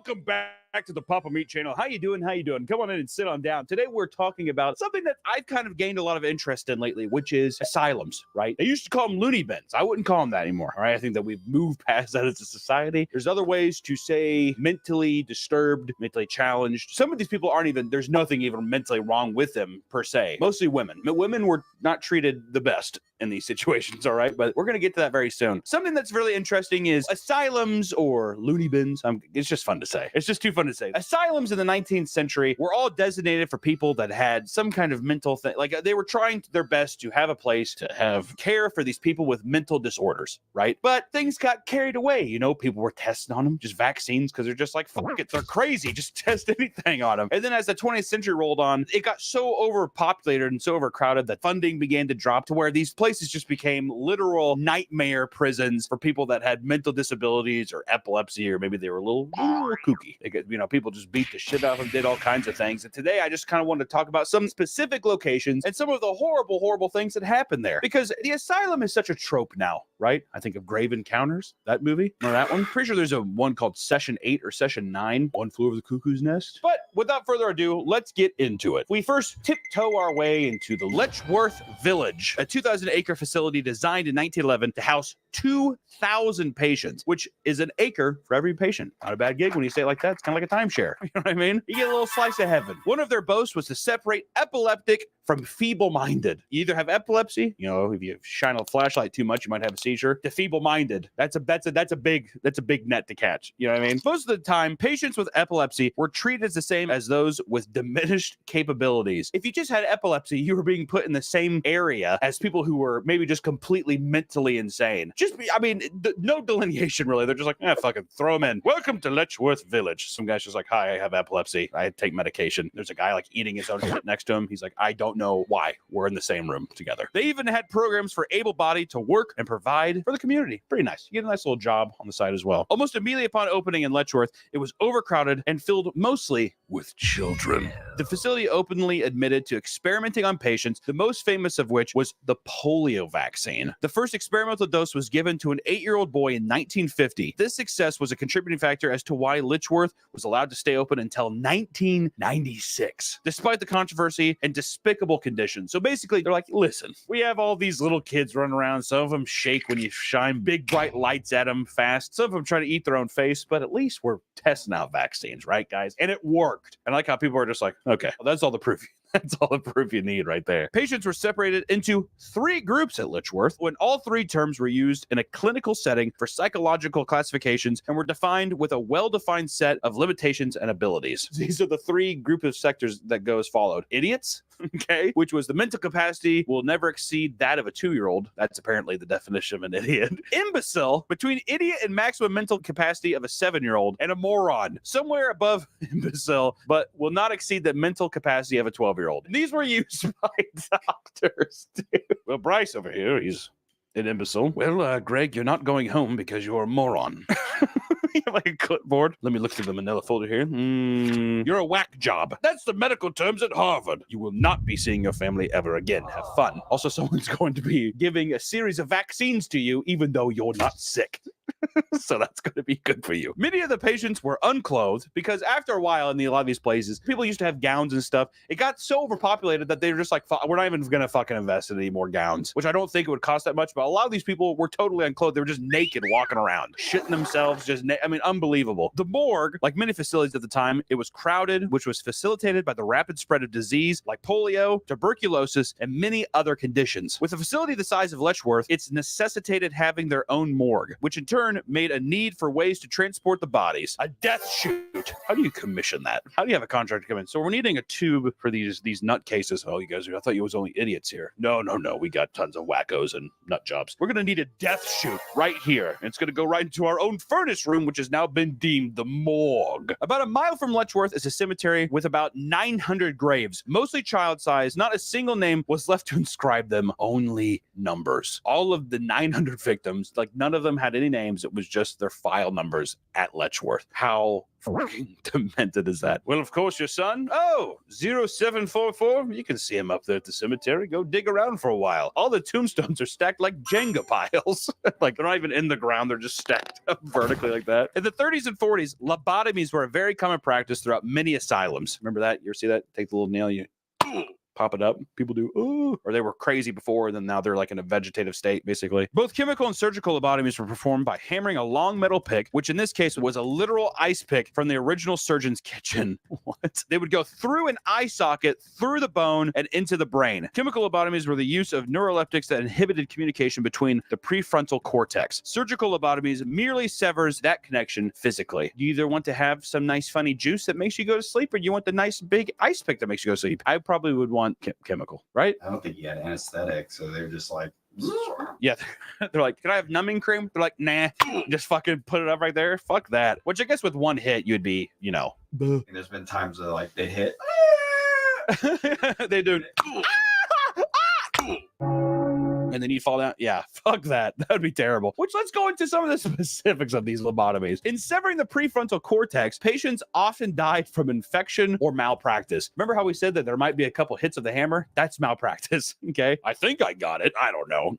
Welcome back to the Papa Meat channel. How you doing? How you doing? Come on in and sit on down. Today we're talking about something that I've kind of gained a lot of interest in lately, which is asylums, right? They used to call them loony bins. I wouldn't call them that anymore, all right? I think that we've moved past that as a society. There's other ways to say mentally disturbed, mentally challenged. Some of these people aren't even, there's nothing even mentally wrong with them per se. Mostly women. Women were not treated the best in these situations, all right? But we're going to get to that very soon. Something that's really interesting is asylums or loony bins. It's just fun to say. It's just too fun to say. Asylums in the 19th century were all designated for people that had some kind of mental thing. Like they were trying their best to have a place to have care for these people with mental disorders, right? But things got carried away. You know, people were testing on them, just vaccines, because they're just like, fuck it, they're crazy. Just test anything on them. And then as the 20th century rolled on, it got so overpopulated and so overcrowded that funding began to drop to where these places just became literal nightmare prisons for people that had mental disabilities or epilepsy, or maybe they were a little kooky. They get, people just beat the shit out of them, did all kinds of things. And today I just kind of wanted to talk about some specific locations and some of the horrible, horrible things that happened there. Because the asylum is such a trope now, right? I think of Grave Encounters, that movie, or that one. Pretty sure there's a one called Session 8 or Session 9, One Flew Over the Cuckoo's Nest. But without further ado, let's get into it. We first tiptoe our way into the Letchworth Village, a 2,000-acre facility designed in 1911 to house 2,000 patients, which is an acre for every patient. Not a bad gig when you say it like that. It's kind of like a timeshare. You know what I mean? You get a little slice of heaven. One of their boasts was to separate epileptic from feeble-minded. You either have epilepsy, if you shine a flashlight too much, you might have a seizure. To feeble-minded, that's a big net to catch. You know what I mean? Most of the time, patients with epilepsy were treated as the same as those with diminished capabilities. If you just had epilepsy, you were being put in the same area as people who were maybe just completely mentally insane. No delineation really. They're just like, fucking throw them in. Welcome to Letchworth Village. Some guy's just like, hi, I have epilepsy. I take medication. There's a guy like eating his own shit next to him. He's like, I don't know why we're in the same room together. They even had programs for able-bodied to work and provide for the community. Pretty nice. You get a nice little job on the side as well. Almost immediately upon opening in Letchworth, it was overcrowded and filled mostly with children. The facility openly admitted to experimenting on patients, the most famous of which was the polio vaccine. The first experimental dose was given to an 8-year-old boy in 1950. This success was a contributing factor as to why Letchworth was allowed to stay open until 1996, despite the controversy and despicable conditions. So basically, they're like, listen, we have all these little kids running around. Some of them shake when you shine big, bright lights at them fast. Some of them try to eat their own face, but at least we're testing out vaccines, right, guys? And it worked. And I like how people are just like, okay, well, that's all the proof. That's all the proof you need right there. Patients were separated into 3 groups at Letchworth, when all 3 terms were used in a clinical setting for psychological classifications and were defined with a well-defined set of limitations and abilities. These are the 3 group of sectors that go as followed. Idiots, okay, which was the mental capacity will never exceed that of a 2-year-old. That's apparently the definition of an idiot. Imbecile, between idiot and maximum mental capacity of a 7-year-old. And a moron, somewhere above imbecile, but will not exceed the mental capacity of a 12-year-old. And these were used by doctors too. Well, Bryce over here, he's an imbecile. Well, Greg, you're not going home because you're a moron. You have like a clipboard. Let me look through the manila folder here. You're a whack job. That's the medical terms at Harvard. You will not be seeing your family ever again. Have fun. Also, someone's going to be giving a series of vaccines to you, even though you're not sick. So that's going to be good for you. Many of the patients were unclothed because after a while in a lot of these places, people used to have gowns and stuff. It got so overpopulated that they were just like, we're not even going to fucking invest in any more gowns, which I don't think it would cost that much. But a lot of these people were totally unclothed. They were just naked walking around, shitting themselves, unbelievable. The morgue, like many facilities at the time, it was crowded, which was facilitated by the rapid spread of disease like polio, tuberculosis, and many other conditions. With a facility the size of Letchworth, it's necessitated having their own morgue, which in turn made a need for ways to transport the bodies. A death chute. How do you commission that? How do you have a contractor come in? So we're needing a tube for these nutcases. Oh, you guys, I thought you was only idiots here. No. We got tons of wackos and nut jobs. We're going to need a death chute right here. And it's going to go right into our own furnace room, which has now been deemed the morgue. About a mile from Letchworth is a cemetery with about 900 graves, mostly child-sized. Not a single name was left to inscribe them, only numbers. All of the 900 victims, like none of them had any names. Sometimes it was just their file numbers at Letchworth. How fucking demented is that? Well, of course, your son. Oh, 0744. You can see him up there at the cemetery. Go dig around for a while. All the tombstones are stacked like Jenga piles. Like they're not even in the ground. They're just stacked up vertically like that. In the 30s and 40s, lobotomies were a very common practice throughout many asylums. Remember that? You ever see that? Take the little nail, you pop it up. People do, ooh, or they were crazy before, and then now they're like in a vegetative state, basically. Both chemical and surgical lobotomies were performed by hammering a long metal pick, which in this case was a literal ice pick from the original surgeon's kitchen. What? They would go through an eye socket, through the bone, and into the brain. Chemical lobotomies were the use of neuroleptics that inhibited communication between the prefrontal cortex. Surgical lobotomies merely severs that connection physically. You either want to have some nice funny juice that makes you go to sleep, or you want the nice big ice pick that makes you go to sleep. I probably would want chemical, right? I don't think he had anesthetic, so they're just like, yeah, they're like, can I have numbing cream? They're like, nah, just fucking put it up right there. Fuck that. Which I guess with one hit, you'd be, you know. and there's been times where like they hit. They do. And then you'd fall down. Yeah, fuck that. That would be terrible. Which, let's go into some of the specifics of these lobotomies. In severing the prefrontal cortex, patients often died from infection or malpractice. Remember how we said that there might be a couple hits of the hammer? That's malpractice. Okay. I think I got it. I don't know.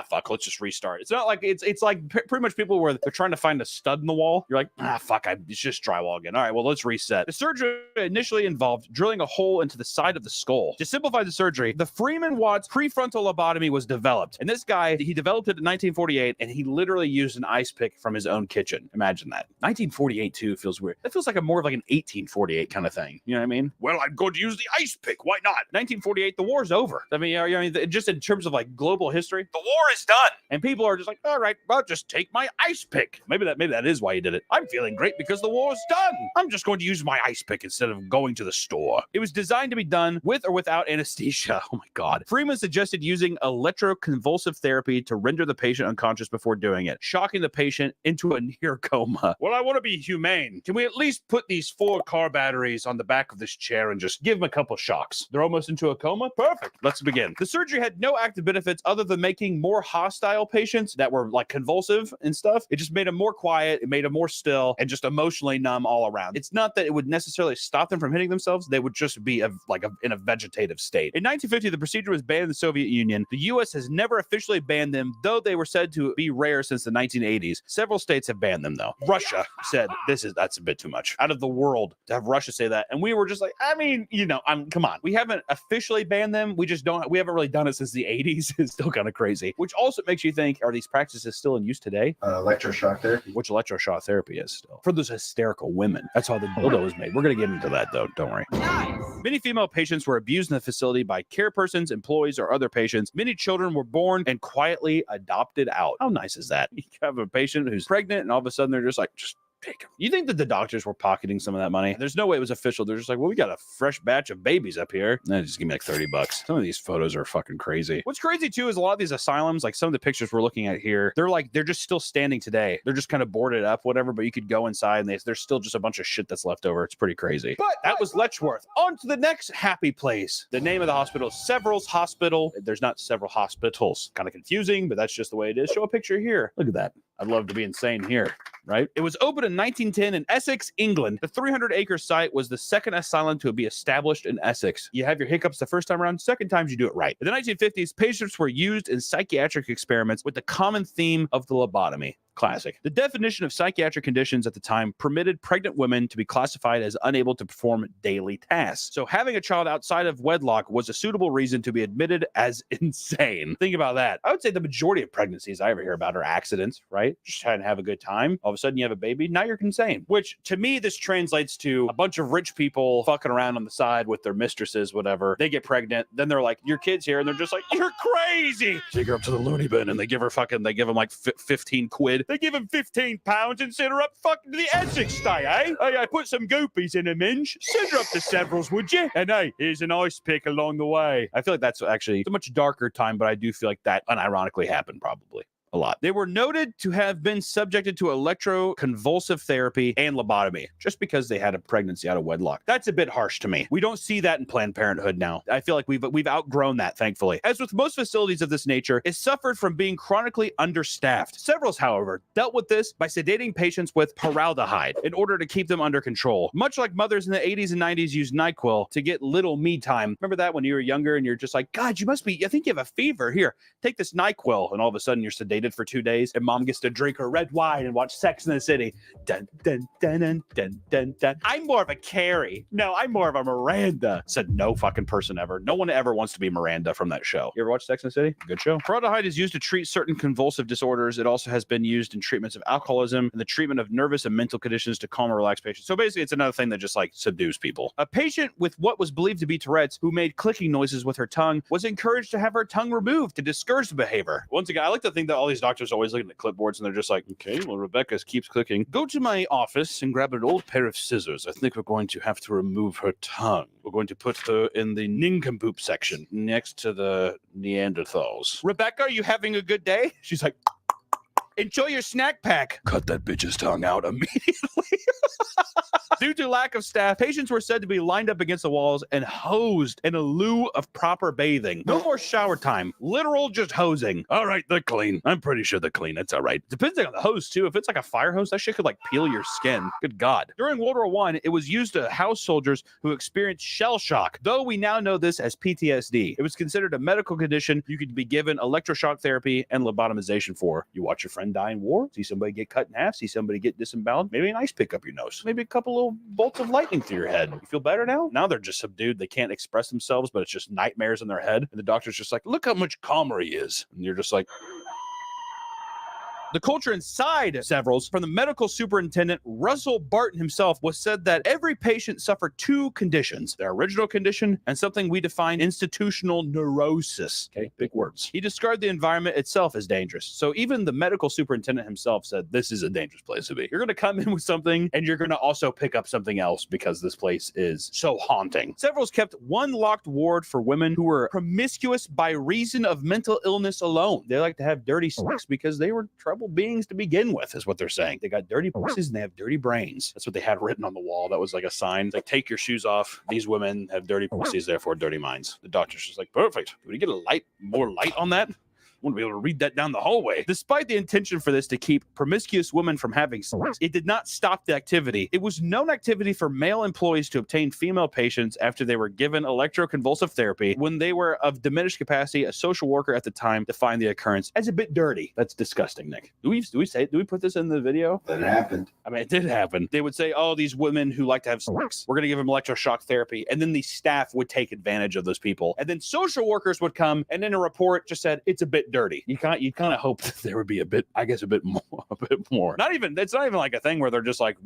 Fuck, let's just restart. It's not like it's like pretty much people where they're trying to find a stud in the wall. You're like, fuck, it's just drywall again. All right, well, let's reset. The surgery initially involved drilling a hole into the side of the skull. To simplify the surgery, the Freeman Watts prefrontal lobotomy was developed. And this guy, he developed it in 1948, and he literally used an ice pick from his own kitchen. Imagine that. 1948 too feels weird. That feels like more of like an 1848 kind of thing. You know what I mean? Well, I'm going to use the ice pick. Why not? 1948, the war's over. I mean, just in terms of like global history, the war is done. And people are just like, all right, well, just take my ice pick. Maybe that is why he did it. I'm feeling great because the war's done. I'm just going to use my ice pick instead of going to the store. It was designed to be done with or without anesthesia. Oh my God. Freeman suggested using electroconvulsive therapy to render the patient unconscious before doing it, shocking the patient into a near coma. Well, I want to be humane. Can we at least put these 4 car batteries on the back of this chair and just give them a couple shocks? They're almost into a coma? Perfect. Let's begin. The surgery had no active benefits other than making more hostile patients that were like convulsive and stuff. It just made them more quiet. It made them more still and just emotionally numb all around. It's not that it would necessarily stop them from hitting themselves. They would just be in a vegetative state. In 1950, the procedure was banned in the Soviet Union. The U.S. has never officially banned them, though they were said to be rare since the 1980s. Several states have banned them, though. Russia said that's a bit too much. Out of the world to have Russia say that. And we were just like, I mean, come on. We haven't officially banned them. We haven't really done it since the 80s. It's still kind of crazy. Which also makes you think, are these practices still in use today? Electroshock therapy. Which electroshock therapy is still. For those hysterical women. That's how the dildo was made. We're going to get into that, though. Don't worry. Nice. Many female patients were abused in the facility by care persons, employees, or other patients. Many children were born and quietly adopted out. How nice is that? You have a patient who's pregnant, and all of a sudden they're just like, take them. You think that the doctors were pocketing some of that money? There's no way it was official. They're just like, well, we got a fresh batch of babies up here. Just give me like $30. Some of these photos are fucking crazy. What's crazy too is a lot of these asylums, like some of the pictures we're looking at here, they're just still standing today. They're just kind of boarded up, whatever, but you could go inside and there's still just a bunch of shit that's left over. It's pretty crazy. But that was Letchworth. On to the next happy place. The name of the hospital is Severals Hospital. There's not several hospitals. Kind of confusing, but that's just the way it is. Show a picture here. Look at that. I'd love to be insane here, right? It was opened in 1910 in Essex, England. The 300-acre site was the second asylum to be established in Essex. You have your hiccups the first time around, second times you do it right. In the 1950s, patients were used in psychiatric experiments with the common theme of the lobotomy. Classic. The definition of psychiatric conditions at the time permitted pregnant women to be classified as unable to perform daily tasks. So having a child outside of wedlock was a suitable reason to be admitted as insane. Think about that. I would say the majority of pregnancies I ever hear about are accidents, right? Just trying to have a good time. All of a sudden you have a baby. Now you're insane. Which to me, this translates to a bunch of rich people fucking around on the side with their mistresses, whatever. They get pregnant. Then they're like, your kid's here. And they're just like, you're crazy. Take her up to the loony bin and they give them like 15 quid. They give him 15 pounds and send her up fucking to the Essex stay, eh? Hey, I put some goopies in a minge. Send her up to Severals, would you? And hey, here's an ice pick along the way. I feel like that's actually a much darker time, but I do feel like that unironically happened probably a lot. They were noted to have been subjected to electroconvulsive therapy and lobotomy just because they had a pregnancy out of wedlock. That's a bit harsh to me. We don't see that in Planned Parenthood now. I feel like we've outgrown that, thankfully. As with most facilities of this nature, it suffered from being chronically understaffed. Several, however, dealt with this by sedating patients with paraldehyde in order to keep them under control. Much like mothers in the 80s and 90s used NyQuil to get little me time. Remember that when you were younger and you're just like, God, I think you have a fever. Here, take this NyQuil. And all of a sudden you're sedated for 2 days and mom gets to drink her red wine and watch Sex in the City. Dun, dun, dun, dun, dun, dun, dun. I'm more of a Carrie. No, I'm more of a Miranda. Said no fucking person ever. No one ever wants to be Miranda from that show. You ever watch Sex in the City? Good show. Paraldehyde is used to treat certain convulsive disorders. It also has been used in treatments of alcoholism and the treatment of nervous and mental conditions to calm or relax patients. So basically, it's another thing that just like subdues people. A patient with what was believed to be Tourette's who made clicking noises with her tongue was encouraged to have her tongue removed to discourage the behavior. Once again, I like to think that all these doctors are always looking at clipboards and they're just like, okay, well, Rebecca keeps clicking. Go to my office and grab an old pair of scissors. I think we're going to have to remove her tongue. We're going to put her in the nincompoop section next to the Neanderthals. Rebecca, are you having a good day? She's like, enjoy your snack pack. Cut that bitch's tongue out immediately. Due to lack of staff, patients were said to be lined up against the walls and hosed in a lieu of proper bathing. No more shower time. Literal just hosing. All right, they're clean. I'm pretty sure they're clean. It's all right. Depending on the hose, too. If it's like a fire hose, that shit could like peel your skin. Good God. During World War I, it was used to house soldiers who experienced shell shock. Though we now know this as PTSD, it was considered a medical condition you could be given electroshock therapy and lobotomization for. You watch your friend die in war, see somebody get cut in half, see somebody get disemboweled, maybe an ice pick up your nose, maybe a couple little bolts of lightning through your head. You feel better now? Now they're just subdued. They can't express themselves, but it's just nightmares in their head. And the doctor's just like, look how much calmer he is. And you're just like, the culture inside Severals, from the medical superintendent, Russell Barton himself, was said that every patient suffered 2 conditions, their original condition and something we define institutional neurosis. Okay, big words. He described the environment itself as dangerous. So even the medical superintendent himself said, this is a dangerous place to be. You're going to come in with something and you're going to also pick up something else because this place is so haunting. Severals kept 1 locked ward for women who were promiscuous by reason of mental illness alone. They like to have dirty sex because they were trouble beings to begin with, is what they're saying. They got dirty pussies and they have dirty brains. That's what they had written on the wall. That was like a sign. It's like, take your shoes off. These women have dirty pussies, therefore dirty minds. The doctor's just like, perfect. Can we get more light on that? I want to be able to read that down the hallway. Despite the intention for this to keep promiscuous women from having sex, it did not stop the activity. It was known activity for male employees to obtain female patients after they were given electroconvulsive therapy. When they were of diminished capacity, a social worker at the time defined the occurrence as a bit dirty. That's disgusting, Nick. Do we put this in the video? That happened. I mean, it did happen. They would say, oh, these women who like to have sex, we're going to give them electroshock therapy. And then the staff would take advantage of those people. And then social workers would come and in a report just said, it's a bit dirty. You kind of hope that there would be a bit more. It's not even like a thing where they're just like,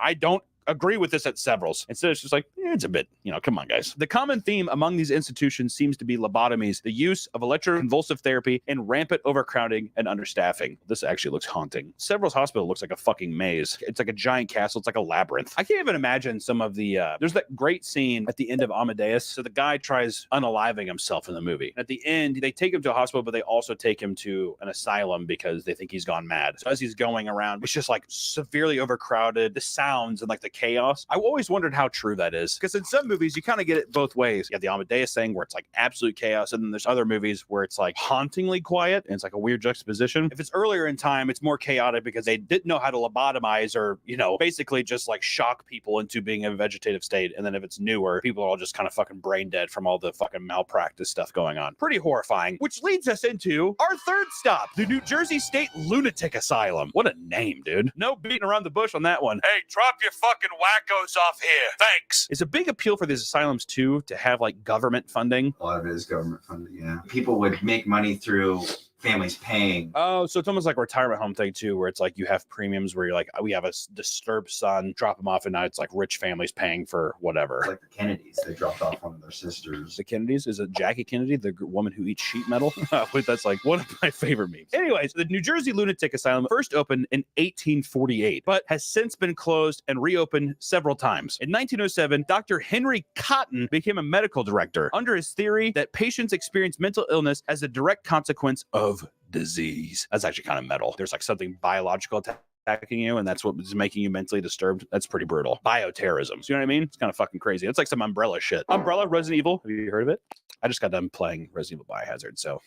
I don't agree with this at Severals. Instead, it's just like, it's a bit, come on, guys. The common theme among these institutions seems to be lobotomies, the use of electroconvulsive therapy, and rampant overcrowding and understaffing. This actually looks haunting. Severals Hospital looks like a fucking maze. It's like a giant castle. It's like a labyrinth. I can't even imagine some of the, there's that great scene at the end of Amadeus. So the guy tries unaliving himself in the movie. At the end, they take him to a hospital, but they also take him to an asylum because they think he's gone mad. So as he's going around, it's just like severely overcrowded, the sounds and like the chaos. I always wondered how true that is, because in some movies you kind of get it both ways. You have the Amadeus thing where it's like absolute chaos, and then there's other movies where it's like hauntingly quiet and it's like a weird juxtaposition. If it's earlier in time, it's more chaotic because they didn't know how to lobotomize or basically just like shock people into being in a vegetative state. And then if it's newer, people are all just kind of fucking brain dead from all the fucking malpractice stuff going on. Pretty horrifying. Which leads us into our third stop, the New Jersey State Lunatic Asylum. What a name, dude. No beating around the bush on that one. Hey, drop your fucking wackos off here. Thanks. It's a big appeal for these asylums too to have like government funding. A lot of it is government funded, yeah. People would make money through families paying. Oh, so it's almost like a retirement home thing too, where it's like you have premiums where you're like, we have a disturbed son, drop him off, and now it's like rich families paying for whatever. It's like the Kennedys, they dropped off one of their sisters. The Kennedys? Is it Jackie Kennedy, the woman who eats sheet metal? That's like one of my favorite memes. Anyways, the New Jersey Lunatic Asylum first opened in 1848, but has since been closed and reopened several times. In 1907, Dr. Henry Cotton became a medical director under his theory that patients experience mental illness as a direct consequence of of disease. That's actually kind of metal. There's like something biological attacking you, and that's what is making you mentally disturbed. That's pretty brutal. Bioterrorism. So you know what I mean? It's kind of fucking crazy. It's like some Umbrella shit. Umbrella, Resident Evil. Have you heard of it? I just got done playing Resident Evil Biohazard, so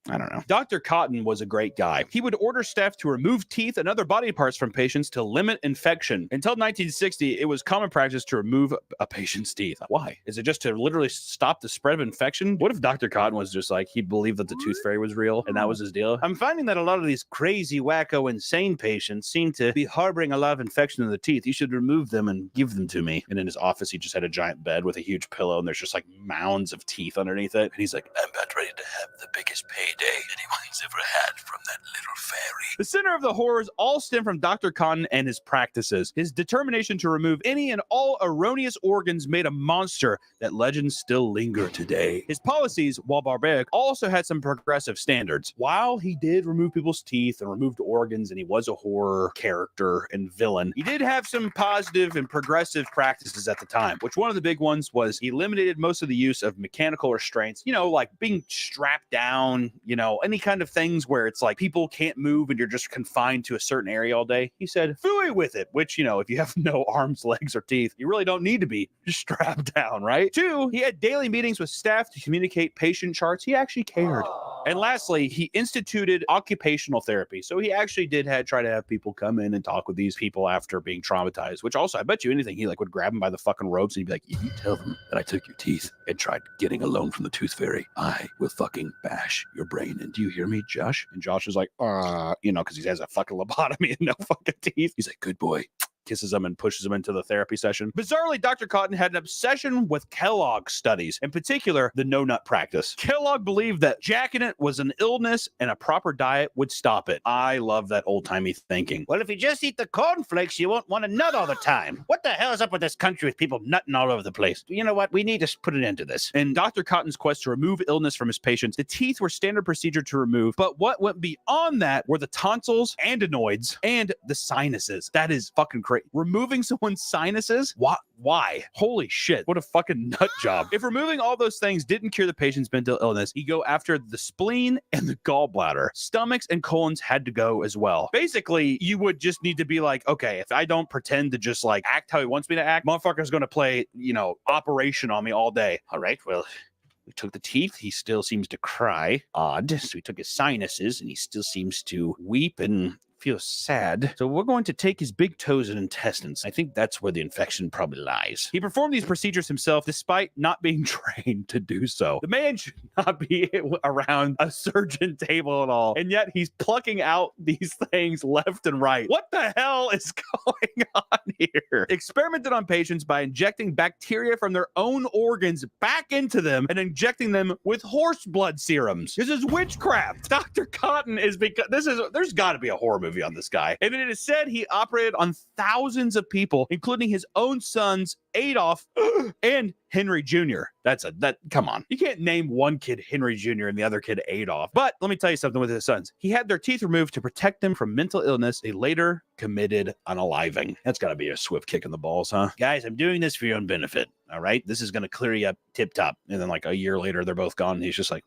I don't know. Dr. Cotton was a great guy. He would order staff to remove teeth and other body parts from patients to limit infection. Until 1960, it was common practice to remove a patient's teeth. Why? Is it just to literally stop the spread of infection? What if Dr. Cotton was just like, he believed that the tooth fairy was real and that was his deal? I'm finding that a lot of these crazy, wacko, insane patients seem to be harboring a lot of infection in the teeth. You should remove them and give them to me. And in his office, he just had a giant bed with a huge pillow and there's just like mounds of teeth underneath it. And he's like, I'm about ready to have the biggest payday anyone's ever had from that little fairy. The center of the horrors all stem from Dr. Cotton and his practices. His determination to remove any and all erroneous organs made a monster that legends still linger today. His policies, while barbaric, also had some progressive standards. While he did remove people's teeth and removed organs, and he was a horror character and villain, he did have some positive and progressive practices at the time, which one of the big ones was he eliminated most of the use of mechanical restraints, you know, like being strapped down, you know, any kind of things where it's like people can't move and you're just confined to a certain area all day. He said, "Fooey with it," which, you know, if you have no arms, legs, or teeth, you really don't need to be just strapped down, right? 2, he had daily meetings with staff to communicate patient charts. He actually cared. And lastly, he instituted occupational therapy. So he actually did try to have people come in and talk with these people after being traumatized, which also, I bet you anything, he like would grab them by the fucking ropes and he'd be like, if you tell them that I took your teeth and tried getting a loan from the tooth fairy, I will fucking bash your brain. And do you hear me, Josh? And Josh is like, you know, because he has a fucking lobotomy and no fucking teeth. He's like, good boy. Kisses him and pushes him into the therapy session. Bizarrely, Dr. Cotton had an obsession with Kellogg studies, in particular, the no-nut practice. Kellogg believed that jacking it was an illness and a proper diet would stop it. I love that old-timey thinking. Well, if you just eat the cornflakes, you won't want to nut all the time. What the hell is up with this country with people nutting all over the place? You know what? We need to put an end to this. In Dr. Cotton's quest to remove illness from his patients, the teeth were standard procedure to remove, but what went beyond that were the tonsils, adenoids, and the sinuses. That is fucking crazy. Removing someone's sinuses? Why? Holy shit. What a fucking nut job. If removing all those things didn't cure the patient's mental illness, you go after the spleen and the gallbladder. Stomachs and colons had to go as well. Basically, you would just need to be like, okay, if I don't pretend to just like act how he wants me to act, motherfucker's gonna play, you know, operation on me all day. All right, well, we took the teeth. He still seems to cry. Odd. So we took his sinuses and he still seems to weep and feel sad. So we're going to take his big toes and intestines. I think that's where the infection probably lies. He performed these procedures himself despite not being trained to do so. The man should not be around a surgeon table at all. And yet he's plucking out these things left and right. What the hell is going on here? Experimented on patients by injecting bacteria from their own organs back into them and injecting them with horse blood serums. This is witchcraft. Dr. Cotton is there's got to be a horror movie on this guy. And it is said he operated on thousands of people, including his own sons, Adolf and Henry Jr. Come on. You can't name one kid Henry Jr. and the other kid Adolf. But let me tell you something with his sons. He had their teeth removed to protect them from mental illness. They later committed unaliving. That's got to be a swift kick in the balls, huh? Guys, I'm doing this for your own benefit. All right? This is going to clear you up tip top. And then like a year later, they're both gone. And he's just like,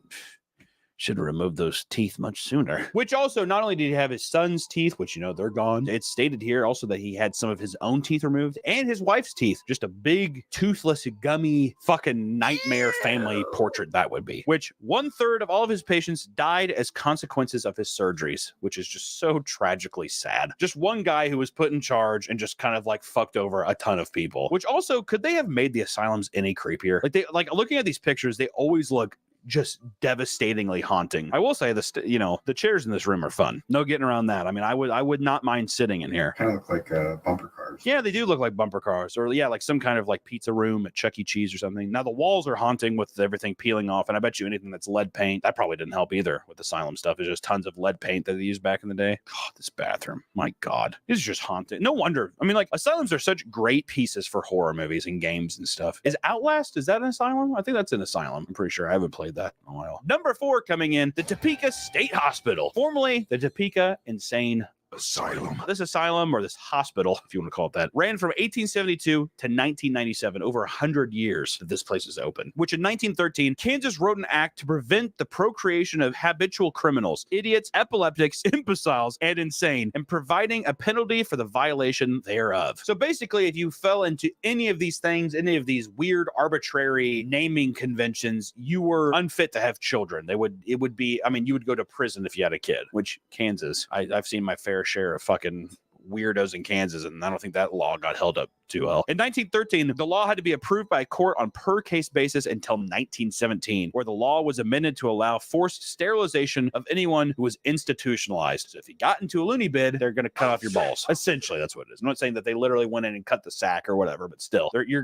should have removed those teeth much sooner. Which also, not only did he have his son's teeth, which, you know, they're gone. It's stated here also that he had some of his own teeth removed and his wife's teeth. Just a big, toothless, gummy, fucking nightmare family portrait that would be. Which 1/3 of all of his patients died as consequences of his surgeries, which is just so tragically sad. Just one guy who was put in charge and just kind of like fucked over a ton of people. Which also, could they have made the asylums any creepier? Like looking at these pictures, they always look just devastatingly haunting. I will say the chairs in this room are fun. No getting around that. I mean, I would not mind sitting in here. Kind of look like bumper cars. Yeah, they do look like bumper cars, or yeah, like some kind of like pizza room at Chuck E. Cheese or something. Now the walls are haunting with everything peeling off, and I bet you anything that's lead paint, that probably didn't help either with asylum stuff. There's just tons of lead paint that they used back in the day. God, this bathroom, my God, it's just haunted. No wonder. I mean, like asylums are such great pieces for horror movies and games and stuff. Is that an asylum? I think that's an asylum. I'm pretty sure. I haven't played that in a while. Number 4 coming in, the Topeka State Hospital, formerly the Topeka Insane asylum. This asylum, or this hospital, if you want to call it that, ran from 1872 to 1997, over 100 years that this place is open, which in 1913, Kansas wrote an act to prevent the procreation of habitual criminals, idiots, epileptics, imbeciles, and insane, and providing a penalty for the violation thereof. So basically, if you fell into any of these things, any of these weird, arbitrary naming conventions, you were unfit to have children. It would be, I mean, you would go to prison if you had a kid, which Kansas, I've seen my fair share of fucking weirdos in Kansas, and I don't think that law got held up too well. In 1913, the law had to be approved by a court on per case basis until 1917, where the law was amended to allow forced sterilization of anyone who was institutionalized. So if you got into a loony bin, they're going to cut off your balls. Essentially, that's what it is. I'm not saying that they literally went in and cut the sack or whatever, but still, you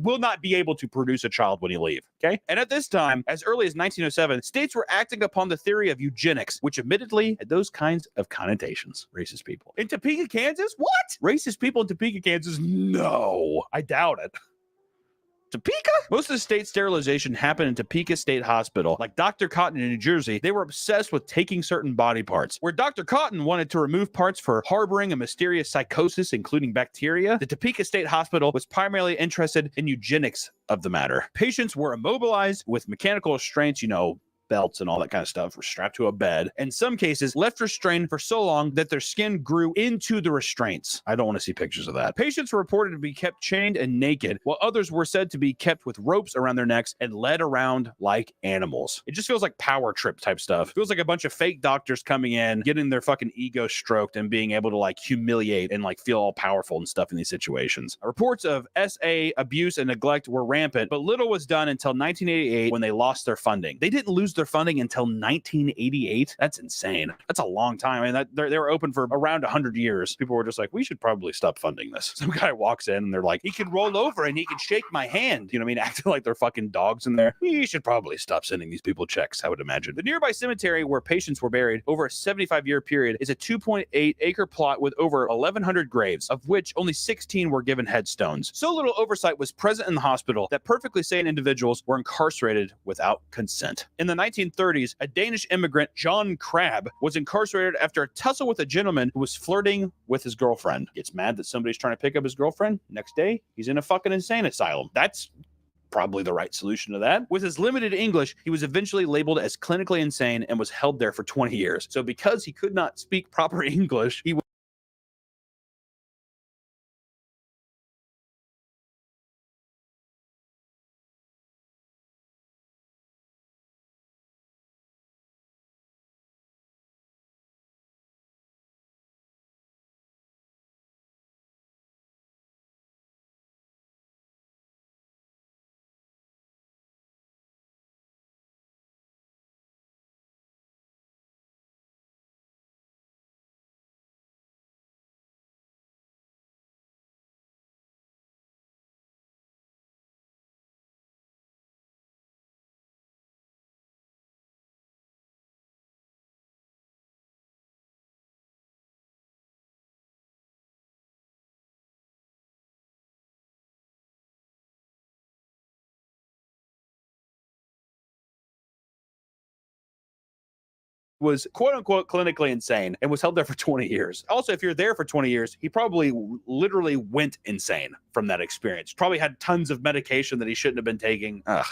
will not be able to produce a child when you leave. Okay. And at this time, as early as 1907, states were acting upon the theory of eugenics, which admittedly had those kinds of connotations. Racist people in Topeka, Kansas. What? Racist people in Topeka, Kansas? No, I doubt it. Topeka? Most of the state sterilization happened in Topeka State Hospital. Like Dr. Cotton in New Jersey, they were obsessed with taking certain body parts. Where Dr. Cotton wanted to remove parts for harboring a mysterious psychosis, including bacteria, the Topeka State Hospital was primarily interested in eugenics of the matter. Patients were immobilized with mechanical restraints, belts and all that kind of stuff, were strapped to a bed. In some cases, left restrained for so long that their skin grew into the restraints. I don't want to see pictures of that. Patients were reported to be kept chained and naked, while others were said to be kept with ropes around their necks and led around like animals. It just feels like power trip type stuff. It feels like a bunch of fake doctors coming in, getting their fucking ego stroked and being able to like humiliate and like feel all powerful and stuff in these situations. Reports of SA abuse and neglect were rampant, but little was done until 1988 when they lost their funding. They didn't lose their funding until 1988. That's insane. That's a long time. I mean, they were open for around 100 years. People were just like, we should probably stop funding this. Some guy walks in and they're like, he can roll over and he can shake my hand. You know what I mean? Acting like they're fucking dogs in there. We should probably stop sending these people checks, I would imagine. The nearby cemetery where patients were buried over a 75-year period is a 2.8-acre plot with over 1,100 graves, of which only 16 were given headstones. So little oversight was present in the hospital that perfectly sane individuals were incarcerated without consent. In the 1930s, a Danish immigrant, John Crabbe, was incarcerated after a tussle with a gentleman who was flirting with his girlfriend. Gets mad that somebody's trying to pick up his girlfriend. Next day, he's in a fucking insane asylum. That's probably the right solution to that. With his limited English, he was eventually labeled as clinically insane and was held there for 20 years. So because he could not speak proper English, he was quote unquote clinically insane and was held there for 20 years. Also, if you're there for 20 years, he probably literally went insane from that experience. Probably had tons of medication that he shouldn't have been taking. Ugh.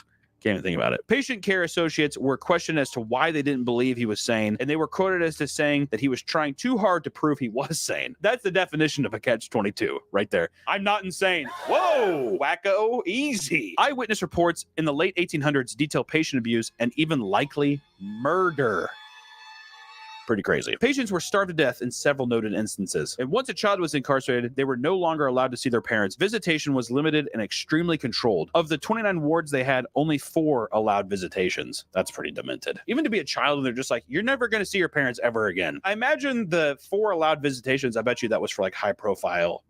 Can't even think about it. Patient care associates were questioned as to why they didn't believe he was sane, and they were quoted as to saying that he was trying too hard to prove he was sane. That's the definition of a catch-22 right there. I'm not insane. Whoa, wacko, easy. Eyewitness reports in the late 1800s detail patient abuse and even likely murder. Pretty crazy. Patients were starved to death in several noted instances. And once a child was incarcerated, they were no longer allowed to see their parents. Visitation was limited and extremely controlled. Of the 29 wards they had, only 4 allowed visitations. That's pretty demented. Even to be a child, and they're just like, you're never going to see your parents ever again. I imagine the 4 allowed visitations, I bet you that was for like high profile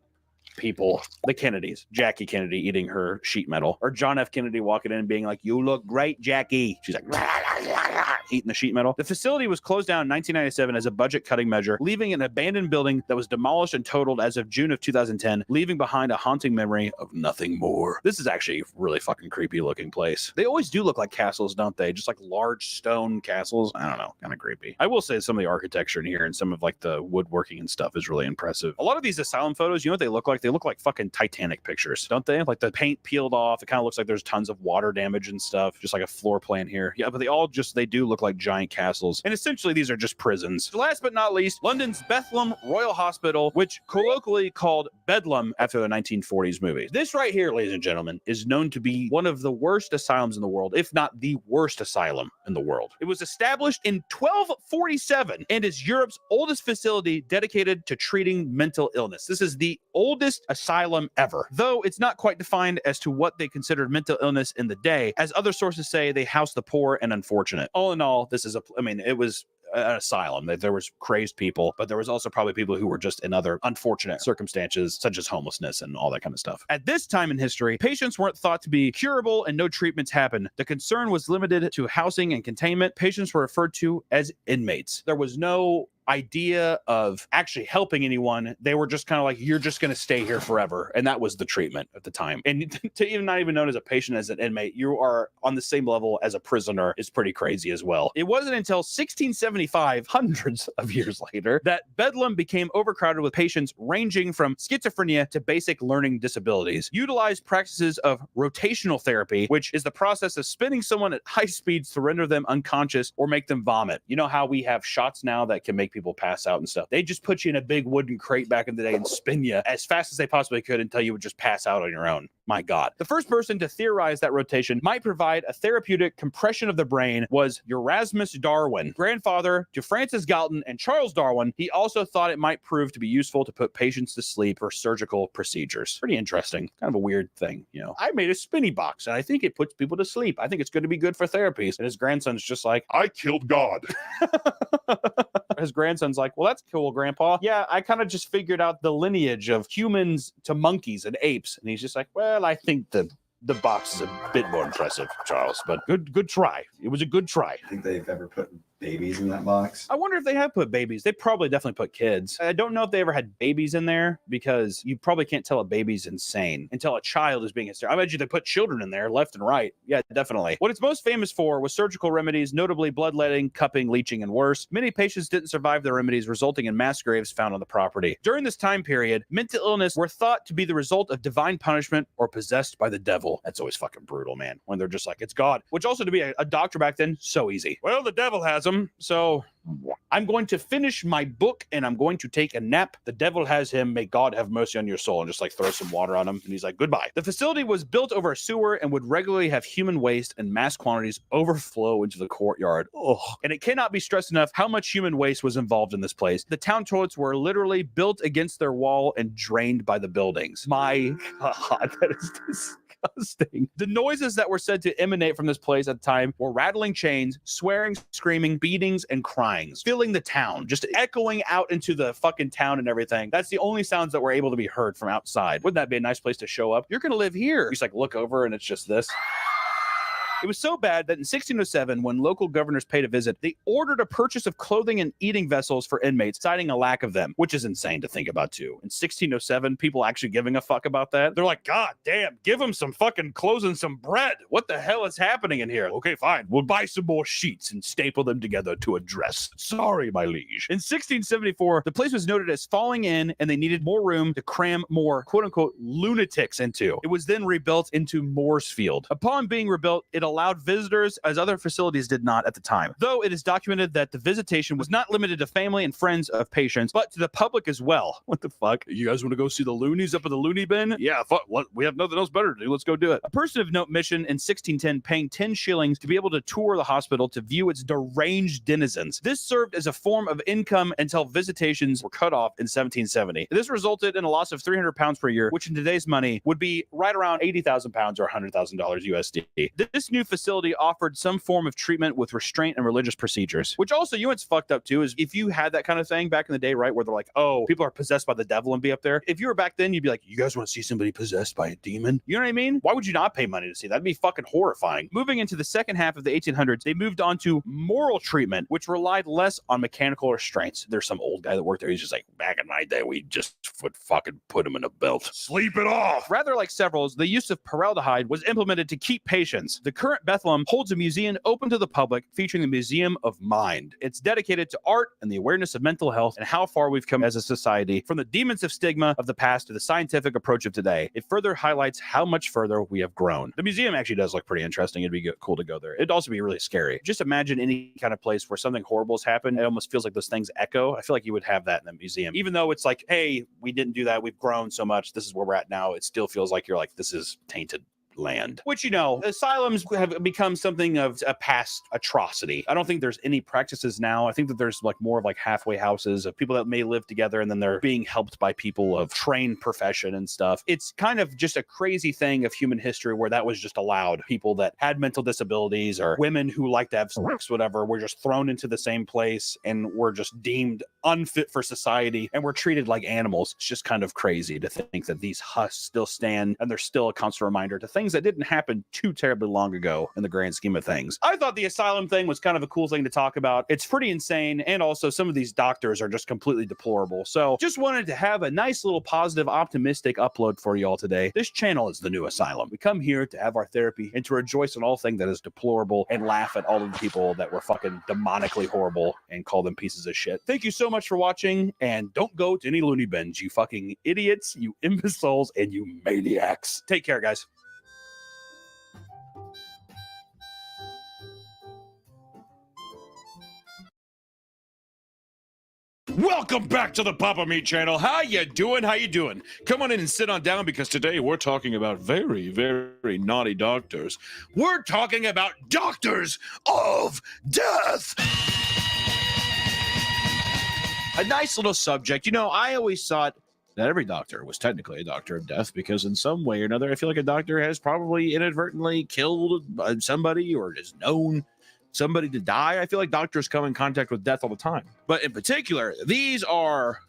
people. The Kennedys, Jackie Kennedy eating her sheet metal, or John F. Kennedy walking in and being like, "You look great, Jackie." She's like, eating the sheet metal. The facility was closed down in 1997 as a budget cutting measure, leaving an abandoned building that was demolished and totaled as of June of 2010, leaving behind a haunting memory of nothing more. This is actually a really fucking creepy looking place. They always do look like castles, don't they? Just like large stone castles. I don't know, kind of creepy. I will say some of the architecture in here and some of like the woodworking and stuff is really impressive. A lot of these asylum photos, you know what they look like? They look like fucking Titanic pictures, don't they? Like the paint peeled off. It kind of looks like there's tons of water damage and stuff, just like a floor plan here. Yeah, but they do look like giant castles. And essentially these are just prisons. Last but not least, London's Bethlem Royal Hospital, which colloquially called Bedlam after the 1940s movie. This right here, ladies and gentlemen, is known to be one of the worst asylums in the world, if not the worst asylum in the world. It was established in 1247 and is Europe's oldest facility dedicated to treating mental illness. This is the oldest asylum ever, though it's not quite defined as to what they considered mental illness in the day, as other sources say they housed the poor and unfortunate. All in all, this is it was an asylum. There was crazed people, but there was also probably people who were just in other unfortunate circumstances, such as homelessness and all that kind of stuff. At this time in history, patients weren't thought to be curable and no treatments happened. The concern was limited to housing and containment. Patients were referred to as inmates. There was no idea of actually helping anyone. They were just kind of like, you're just going to stay here forever. And that was the treatment at the time. And to even not even known as a patient, as an inmate, you are on the same level as a prisoner is pretty crazy as well. It wasn't until 1675, hundreds of years later, that Bedlam became overcrowded with patients ranging from schizophrenia to basic learning disabilities. Utilized practices of rotational therapy, which is the process of spinning someone at high speeds to render them unconscious or make them vomit. You know how we have shots now that can make people pass out and stuff. They just put you in a big wooden crate back in the day and spin you as fast as they possibly could until you would just pass out on your own. My God. The first person to theorize that rotation might provide a therapeutic compression of the brain was Erasmus Darwin, grandfather to Francis Galton and Charles Darwin. He also thought it might prove to be useful to put patients to sleep for surgical procedures. Pretty interesting. Kind of a weird thing, you know. I made a spinny box and I think it puts people to sleep. I think it's going to be good for therapies. And his grandson's just like, I killed God. His grandson's like, well, that's cool, Grandpa. Yeah, I kind of just figured out the lineage of humans to monkeys and apes. And he's just like, well, I think the box is a bit more impressive, Charles, but good try. It was a good try. I think they've ever put babies in that box. I wonder if they have put babies. They probably definitely put kids. I don't know if they ever had babies in there because you probably can't tell a baby's insane until a child is being hysterical. I bet you they put children in there left and right. Yeah, definitely. What it's most famous for was surgical remedies, notably bloodletting, cupping, leeching, and worse. Many patients didn't survive the remedies, resulting in mass graves found on the property. During this time period, mental illness were thought to be the result of divine punishment or possessed by the devil. That's always fucking brutal, man, when they're just like, it's God. Which also, to be a doctor back then, so easy. Well, the devil has him, so I'm going to finish my book and I'm going to take a nap. The devil has him. May God have mercy on your soul. And just like throw some water on him. And he's like, goodbye. The facility was built over a sewer and would regularly have human waste and mass quantities overflow into the courtyard. Oh, and it cannot be stressed enough how much human waste was involved in this place. The town toilets were literally built against their wall and drained by the buildings. My God, that is disgusting. The noises that were said to emanate from this place at the time were rattling chains, swearing, screaming, beatings, and cryings, filling the town, just echoing out into the fucking town and everything. That's the only sounds that were able to be heard from outside. Wouldn't that be a nice place to show up? You're going to live here. You just like look over and it's just this. It was so bad that in 1607, when local governors paid a visit, they ordered a purchase of clothing and eating vessels for inmates, citing a lack of them, which is insane to think about too. In 1607, people actually giving a fuck about that? They're like, God damn, give them some fucking clothes and some bread. What the hell is happening in here? Okay, fine. We'll buy some more sheets and staple them together to a dress. Sorry, my liege. In 1674, the place was noted as falling in and they needed more room to cram more quote unquote lunatics into. It was then rebuilt into Mooresfield. Upon being rebuilt, it allowed visitors as other facilities did not at the time. Though it is documented that the visitation was not limited to family and friends of patients, but to the public as well. What the fuck? You guys want to go see the loonies up at the loony bin? Yeah, fuck. What? We have nothing else better to do. Let's go do it. A person of note mission in 1610 paying 10 shillings to be able to tour the hospital to view its deranged denizens. This served as a form of income until visitations were cut off in 1770. This resulted in a loss of £300 per year, which in today's money would be right around £80,000 or $100,000 USD. This new new facility offered some form of treatment with restraint and religious procedures, which also, you know what's fucked up too, is if you had that kind of thing back in the day, right, where they're like, oh, people are possessed by the devil and be up there. If you were back then, you'd be like, you guys want to see somebody possessed by a demon? You know what I mean? Why would you not pay money to see that? That'd be fucking horrifying. Moving into the second half of the 1800s, they moved on to moral treatment, which relied less on mechanical restraints. There's some old guy that worked there. He's just like, back in my day, we just would fucking put him in a belt. Sleep it off. Rather like Several's, the use of formaldehyde was implemented to keep patients. The current Bethlehem holds a museum open to the public featuring the Museum of Mind. It's dedicated to art and the awareness of mental health and how far we've come as a society from the demons of stigma of the past to the scientific approach of today. It further highlights how much further we have grown. The museum actually does look pretty interesting. It'd be cool to go there. It'd also be really scary. Just imagine any kind of place where something horrible has happened. It almost feels like those things echo. I feel like you would have that in the museum. Even though it's like, hey, we didn't do that. We've grown so much. This is where we're at now. It still feels like you're like, this is tainted land. Which, you know, asylums have become something of a past atrocity. I don't think there's any practices now. I think that there's like more of like halfway houses of people that may live together and then they're being helped by people of trained profession and stuff. It's kind of just a crazy thing of human history where that was just allowed. People that had mental disabilities or women who like to have sex, whatever, were just thrown into the same place and were just deemed unfit for society and were treated like animals. It's just kind of crazy to think that these husks still stand and they're still a constant reminder to things that didn't happen too terribly long ago in the grand scheme of things. I thought the asylum thing was kind of a cool thing to talk about. It's pretty insane, and also some of these doctors are just completely deplorable. So just wanted to have a nice little positive, optimistic upload for you all today. This channel is the new asylum. We come here to have our therapy and to rejoice in all things that is deplorable and laugh at all of the people that were fucking demonically horrible and call them pieces of shit. Thank you so much for watching, and don't go to any loony bins, you fucking idiots, you imbeciles, and you maniacs. Take care, guys. Welcome back to the Papa Meat channel. How you doing? How you doing? Come on in and sit on down because today we're talking about very, very naughty doctors. We're talking about doctors of death. A nice little subject. You know, I always thought that every doctor was technically a doctor of death because in some way or another, I feel like a doctor has probably inadvertently killed somebody or is known somebody to die. I feel like doctors come in contact with death all the time. But in particular, these are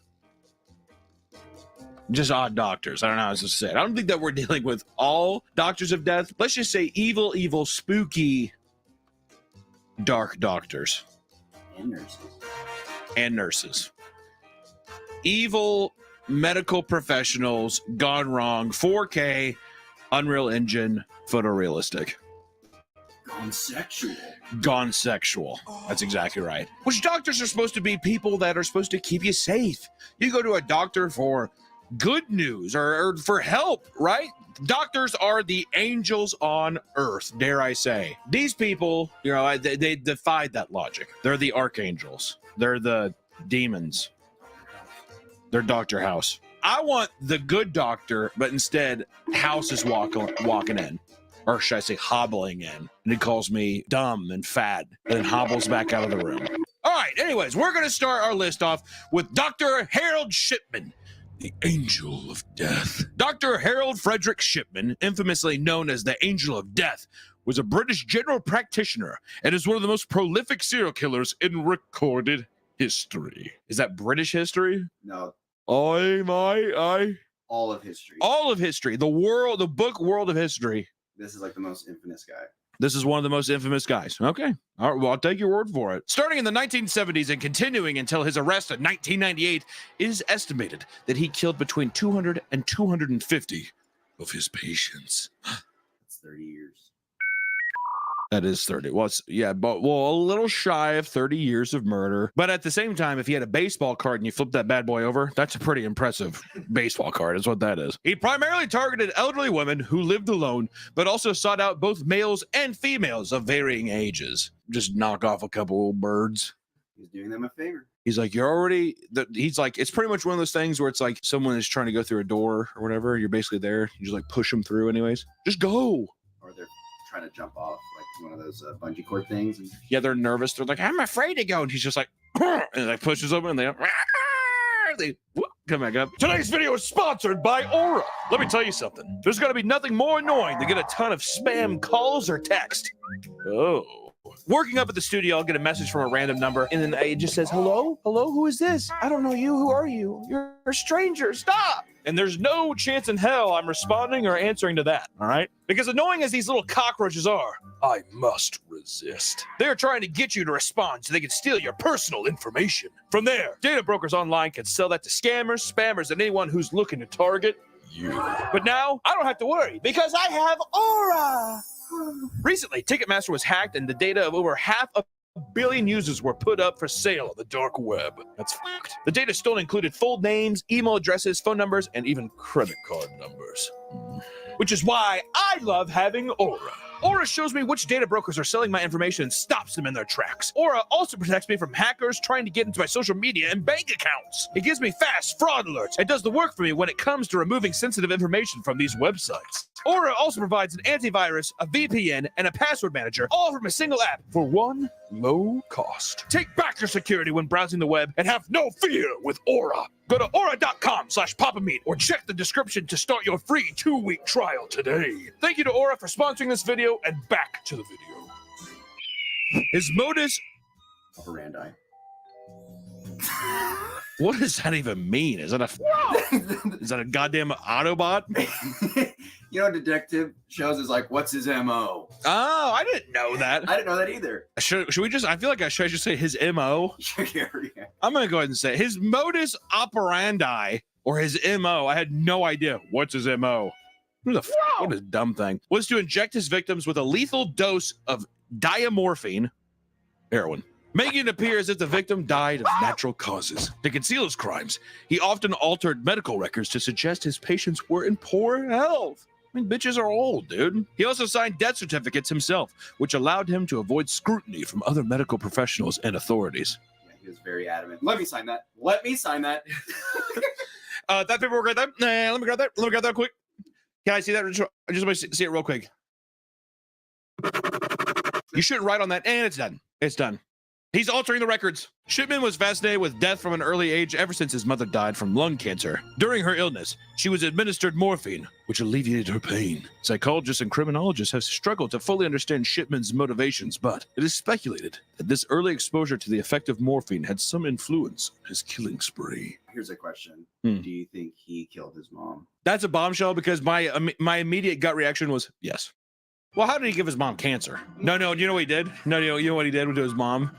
just odd doctors. I don't know how else to say it. I don't think that we're dealing with all doctors of death. Let's just say evil, evil, spooky, dark doctors. And nurses. And nurses. Evil medical professionals gone wrong. 4K, Unreal Engine, photorealistic. Gone sexual. Gone sexual. That's exactly right. Which doctors are supposed to be people that are supposed to keep you safe. You go to a doctor for good news or for help, right? Doctors are the angels on earth, dare I say. These people, you know, they defied that logic. They're the archangels. They're the demons. They're Dr. House. I want the good doctor, but instead, House is walking in. Or should I say hobbling in, and he calls me dumb and fat, and then hobbles back out of the room. All right, anyways, we're going to start our list off with Dr. Harold Shipman, the Angel of Death. Dr. Harold Frederick Shipman, infamously known as the Angel of Death, was a British general practitioner and is one of the most prolific serial killers in recorded history. Is that British history? No. All of history. All of history. The book World of History. This is like the most infamous guy. This is one of the most infamous guys. Okay. All right. Well, I'll take your word for it. Starting in the 1970s and continuing until his arrest in 1998, it is estimated that he killed between 200 and 250 of his patients. That's 30 years. That is 30. Well, a little shy of 30 years of murder. But at the same time, if you had a baseball card and you flip that bad boy over, that's a pretty impressive baseball card is what that is. He primarily targeted elderly women who lived alone, but also sought out both males and females of varying ages. Just knock off a couple old birds. He's doing them a favor. He's like, he's like, it's pretty much one of those things where it's like someone is trying to go through a door or whatever. You're basically there. You just like push them through anyways. Just go. Or they're trying to jump off like one of those bungee cord things. Yeah, they're nervous. They're like, I'm afraid to go. And he's just like, and like pushes them and they they come back up. Today's video is sponsored by Aura. Let me tell you something. There's going to be nothing more annoying than get a ton of spam calls or text. Oh. Working up at the studio, I'll get a message from a random number, and then it just says, hello? Hello? Who is this? I don't know you. Who are you? You're a stranger. Stop! And there's no chance in hell I'm responding or answering to that, all right? Because annoying as these little cockroaches are, I must resist. They're trying to get you to respond so they can steal your personal information. From there, data brokers online can sell that to scammers, spammers, and anyone who's looking to target you. But now, I don't have to worry because I have Aura. Recently, Ticketmaster was hacked and the data of over 500 million users were put up for sale on the dark web. That's fucked. The data stolen included full names, email addresses, phone numbers, and even credit card numbers. Which is why I love having Aura. Aura shows me which data brokers are selling my information and stops them in their tracks. Aura also protects me from hackers trying to get into my social media and bank accounts. It gives me fast fraud alerts and does the work for me when it comes to removing sensitive information from these websites. Aura also provides an antivirus, a VPN, and a password manager, all from a single app for one low cost. Take back your security when browsing the web and have no fear with Aura. Go to aura.com/papameat or check the description to start your free 2-week trial today. Thank you to Aura for sponsoring this video, and back to the video. His modus operandi. What does that even mean? Is that a goddamn Autobot? You know, detective shows is like, what's his MO? Oh, I didn't know that. I didn't know that either. Should we just, I feel like I should just say his MO. Yeah. I'm going to go ahead and say his modus operandi or his MO. I had no idea. What's his MO? What a dumb thing. Was to inject his victims with a lethal dose of diamorphine, heroin, making it appear as if the victim died of natural causes. To conceal his crimes, he often altered medical records to suggest his patients were in poor health. I mean, bitches are old, dude. He also signed death certificates himself, which allowed him to avoid scrutiny from other medical professionals and authorities. Yeah, he was very adamant. Let me sign that. Let me sign that. That paperwork right there. Let me grab that. Let me grab that quick. Can I see that? I just want to see it real quick. You shouldn't write on that, and it's done. It's done. He's altering the records. Shipman was fascinated with death from an early age ever since his mother died from lung cancer. During her illness, she was administered morphine, which alleviated her pain. Psychologists and criminologists have struggled to fully understand Shipman's motivations, but it is speculated that this early exposure to the effect of morphine had some influence on his killing spree. Here's a question. Do you think he killed his mom? That's a bombshell because my immediate gut reaction was yes. Well, how did he give his mom cancer? No, you know what he did? No, you know what he did to his mom?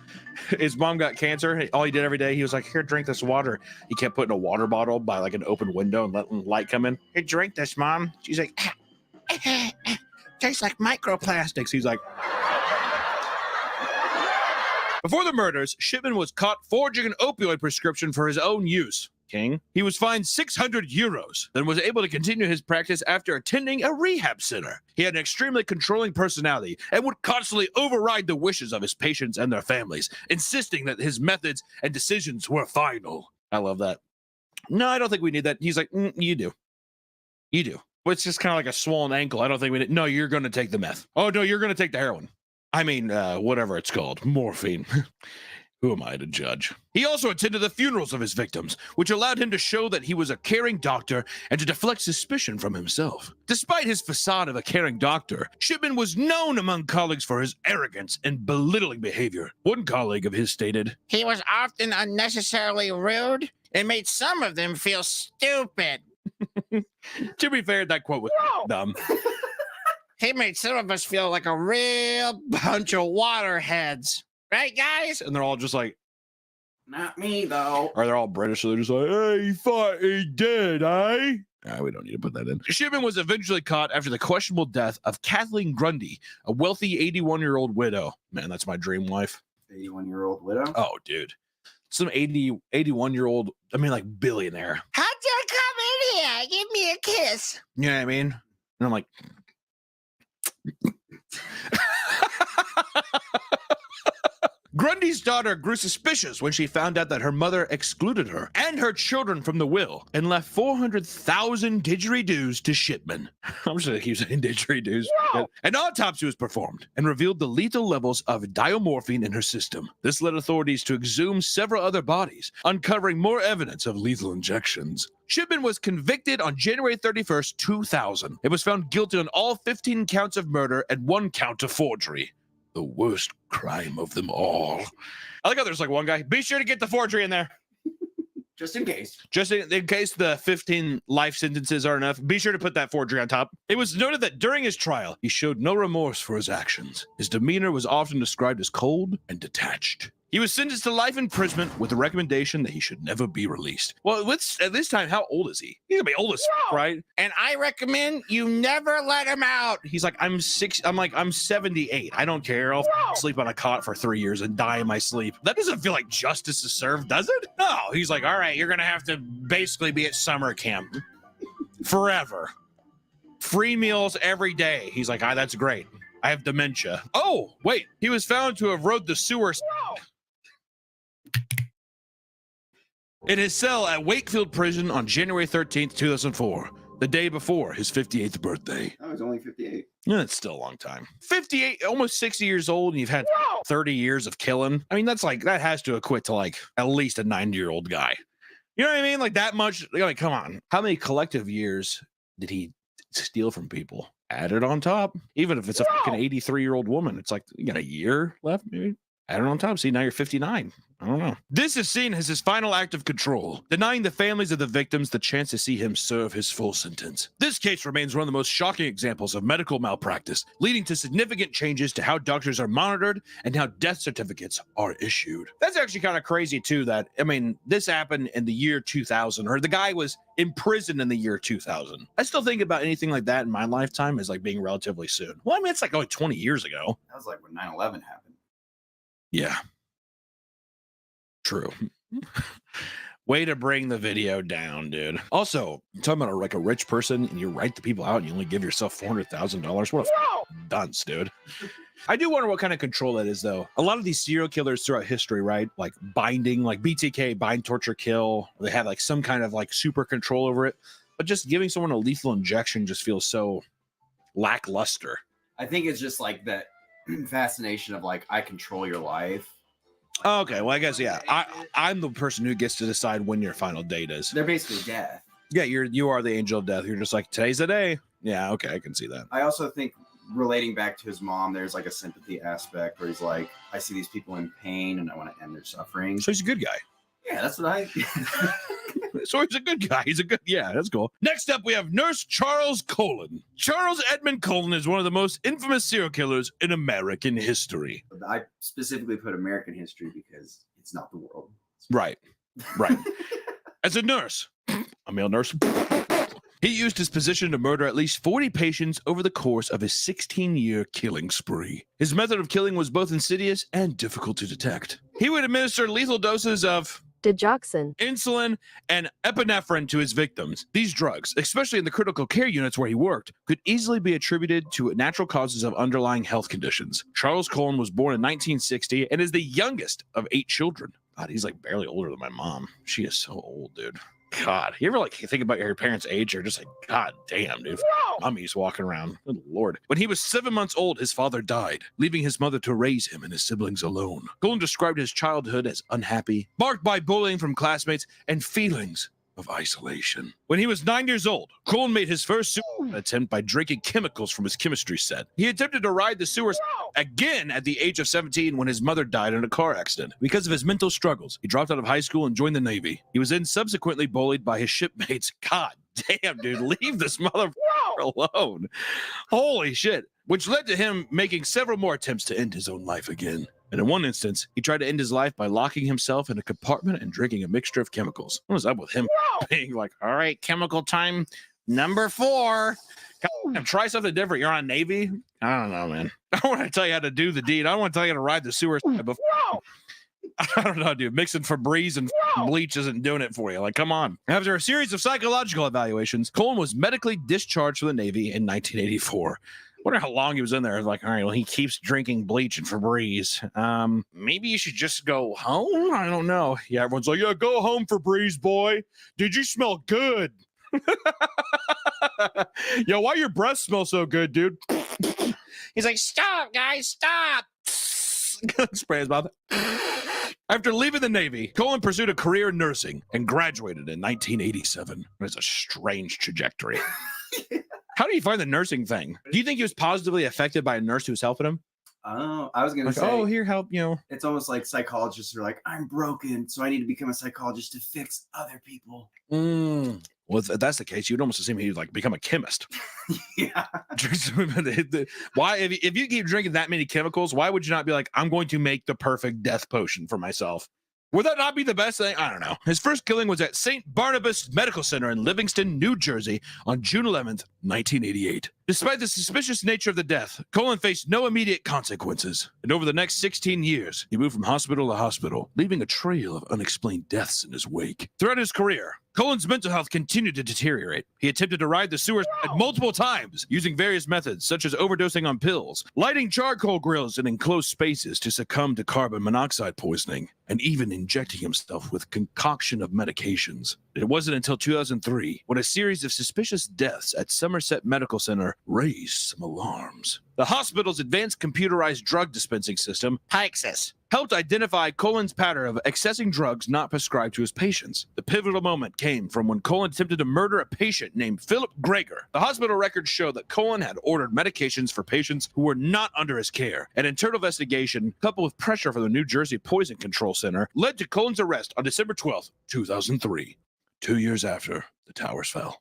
His mom got cancer. All he did every day, he was like, here, drink this water. He kept putting a water bottle by like an open window and letting light come in. Hey, drink this, Mom. She's like, tastes like microplastics. He's like. Before the murders, Shipman was caught forging an opioid prescription for his own use. King. He was fined 600 euros, then was able to continue his practice after attending a rehab center. He had an extremely controlling personality and would constantly override the wishes of his patients and their families, insisting that his methods and decisions were final. I love that. No, I don't think we need that. He's like, you do. You do. Well, it's just kind of like a swollen ankle. I don't think we need. No, you're going to take the meth. Oh, no, you're going to take the heroin. I mean, whatever it's called, morphine. Who am I to judge? He also attended the funerals of his victims, which allowed him to show that he was a caring doctor and to deflect suspicion from himself. Despite his facade of a caring doctor, Shipman was known among colleagues for his arrogance and belittling behavior. One colleague of his stated, he was often unnecessarily rude and made some of them feel stupid. To be fair, that quote was dumb. He made some of us feel like a real bunch of waterheads. Right, guys? And they're all just like, not me, though. Or they're all British, so they're just like, hey, he thought he did, eh? We don't need to put that in. Shipman was eventually caught after the questionable death of Kathleen Grundy, a wealthy 81-year-old widow. Man, that's my dream wife. 81-year-old widow? Oh, dude. Some 81-year-old, I mean, like, billionaire. How'd you come in here? Give me a kiss. You know what I mean? And I'm like... Grundy's daughter grew suspicious when she found out that her mother excluded her and her children from the will and left 400,000 didgeridoos to Shipman. I'm just gonna keep saying didgeridoos. An autopsy was performed and revealed the lethal levels of diomorphine in her system. This led authorities to exhume several other bodies, uncovering more evidence of lethal injections. Shipman was convicted on January 31st, 2000. It was found guilty on all 15 counts of murder and 1 count of forgery. The worst crime of them all. I like how there's like one guy. Be sure to get the forgery in there. Just in case. Just in case the 15 life sentences are enough, be sure to put that forgery on top. It was noted that during his trial, he showed no remorse for his actions. His demeanor was often described as cold and detached. He was sentenced to life imprisonment with the recommendation that he should never be released. Well, at this time, how old is he? He's gonna be old as fuck, right? And I recommend you never let him out. He's like, I'm 78. I don't care. I'll sleep on a cot for 3 years and die in my sleep. That doesn't feel like justice is served, does it? No. He's like, all right, you're gonna have to basically be at summer camp forever. Free meals every day. He's like, that's great. I have dementia. Oh, wait. He was found to have rode the sewer in his cell at Wakefield Prison on January 13th, 2004, the day before his 58th birthday. I was only 58. Yeah, that's still a long time. 58, almost 60 years old, and you've had 30 years of killing. I mean, that has to equate to like at least a 90-year-old guy. You know what I mean? Like that much. Like, come on. How many collective years did he steal from people? Add it on top. Even if it's a fucking 83-year-old woman, it's like you got a year left, maybe. Add it on top. See, now you're 59. I don't know. This is seen as his final act of control, denying the families of the victims the chance to see him serve his full sentence. This case remains one of the most shocking examples of medical malpractice, leading to significant changes to how doctors are monitored and how death certificates are issued. That's actually kind of crazy too, that, I mean, this happened in the year 2000, or the guy was imprisoned in the year 2000. I still think about anything like that in my lifetime as like being relatively soon. Well, I mean, it's like only 20 years ago. That was like when 9/11 happened. Yeah. True. Way to bring the video down, dude. Also, you're talking about like a rich person and you write the people out and you only give yourself $400,000. What a dunce, dude. I do wonder what kind of control that is, though. A lot of these serial killers throughout history, right? Like binding, like BTK, bind, torture, kill. They have like some kind of like super control over it. But just giving someone a lethal injection just feels so lackluster. I think it's just like that fascination of like, I control your life. Okay, well, I guess, yeah. I'm the person who gets to decide when your final date is. They're basically death. Yeah, you are the angel of death. You're just like, today's the day. Yeah, okay, I can see that. I also think relating back to his mom, there's like a sympathy aspect where he's like, I see these people in pain and I want to end their suffering. So he's a good guy. Yeah, that's what I... So he's a good guy. Yeah, that's cool. Next up, we have Nurse Charles Colon. Charles Edmund Colon is one of the most infamous serial killers in American history. I specifically put American history because it's not the world. Right. As a nurse, a male nurse, he used his position to murder at least 40 patients over the course of his 16-year killing spree. His method of killing was both insidious and difficult to detect. He would administer lethal doses of digoxin, insulin, and epinephrine to his victims. These drugs, especially in the critical care units where he worked, could easily be attributed to natural causes of underlying health conditions. Charles Colon was born in 1960 and is the youngest of 8 children. God, he's like barely older than my mom. She is so old, dude. God, you ever like think about your parents' age? You're just like, God damn, dude. Mummy's walking around. Good Lord. When he was 7 months old, his father died, leaving his mother to raise him and his siblings alone. Colon described his childhood as unhappy, marked by bullying from classmates and feelings of isolation. When he was 9 years old, Colon made his first suicide attempt by drinking chemicals from his chemistry set. He attempted to ride the sewers again at the age of 17 when his mother died in a car accident. Because of his mental struggles, he dropped out of high school and joined the Navy. He was then subsequently bullied by his shipmates. God damn, dude, leave this motherfucker alone. Holy shit. Which led to him making several more attempts to end his own life again. And in one instance, he tried to end his life by locking himself in a compartment and drinking a mixture of chemicals. What was up with him being like, all right, chemical time number 4. Try something different. You're on Navy? I don't know, man. I don't want to tell you how to do the deed. I don't want to tell you how to ride the sewer. I don't know, dude. Mixing Febreze and bleach isn't doing it for you. Like, come on. After a series of psychological evaluations, Colon was medically discharged from the Navy in 1984. Wonder how long he was in there. Like, all right, well, he keeps drinking bleach and Febreze. Maybe you should just go home. I don't know. Yeah, everyone's like, yeah, go home, Febreze boy. Dude, you smell good. Yo, why your breath smell so good, dude? He's like, stop, guys, stop. Spray his mouth. After leaving the Navy, Colin pursued a career in nursing and graduated in 1987. It's a strange trajectory. How do you find the nursing thing? Do you think he was positively affected by a nurse who was helping him? Oh, I was gonna Like, say, oh, here, help, you know. it's almost like psychologists are like, I'm broken, so I need to become a psychologist to fix other people. Well, if that's the case, you'd almost assume he'd like become a chemist. Yeah. Why, if you keep drinking that many chemicals, why would you not be like, I'm going to make the perfect death potion for myself? Would that not be the best thing? I don't know. His first killing was at St. Barnabas Medical Center in Livingston, New Jersey on June 11th, 1988. Despite the suspicious nature of the death, Colin faced no immediate consequences. And over the next 16 years, he moved from hospital to hospital, leaving a trail of unexplained deaths in his wake. Throughout his career, Colin's mental health continued to deteriorate. He attempted to ride the sewers multiple times, using various methods such as overdosing on pills, lighting charcoal grills in enclosed spaces to succumb to carbon monoxide poisoning, and even injecting himself with concoction of medications. It wasn't until 2003 when a series of suspicious deaths at Somerset Medical Center raised some alarms. The hospital's advanced computerized drug dispensing system, Pyxis, helped identify Colin's pattern of accessing drugs not prescribed to his patients. The pivotal moment came from when Colin attempted to murder a patient named Philip Greger. The hospital records show that Colin had ordered medications for patients who were not under his care. An internal investigation, coupled with pressure from the New Jersey Poison Control Center, led to Colin's arrest on December 12th, 2003, 2 years after the towers fell.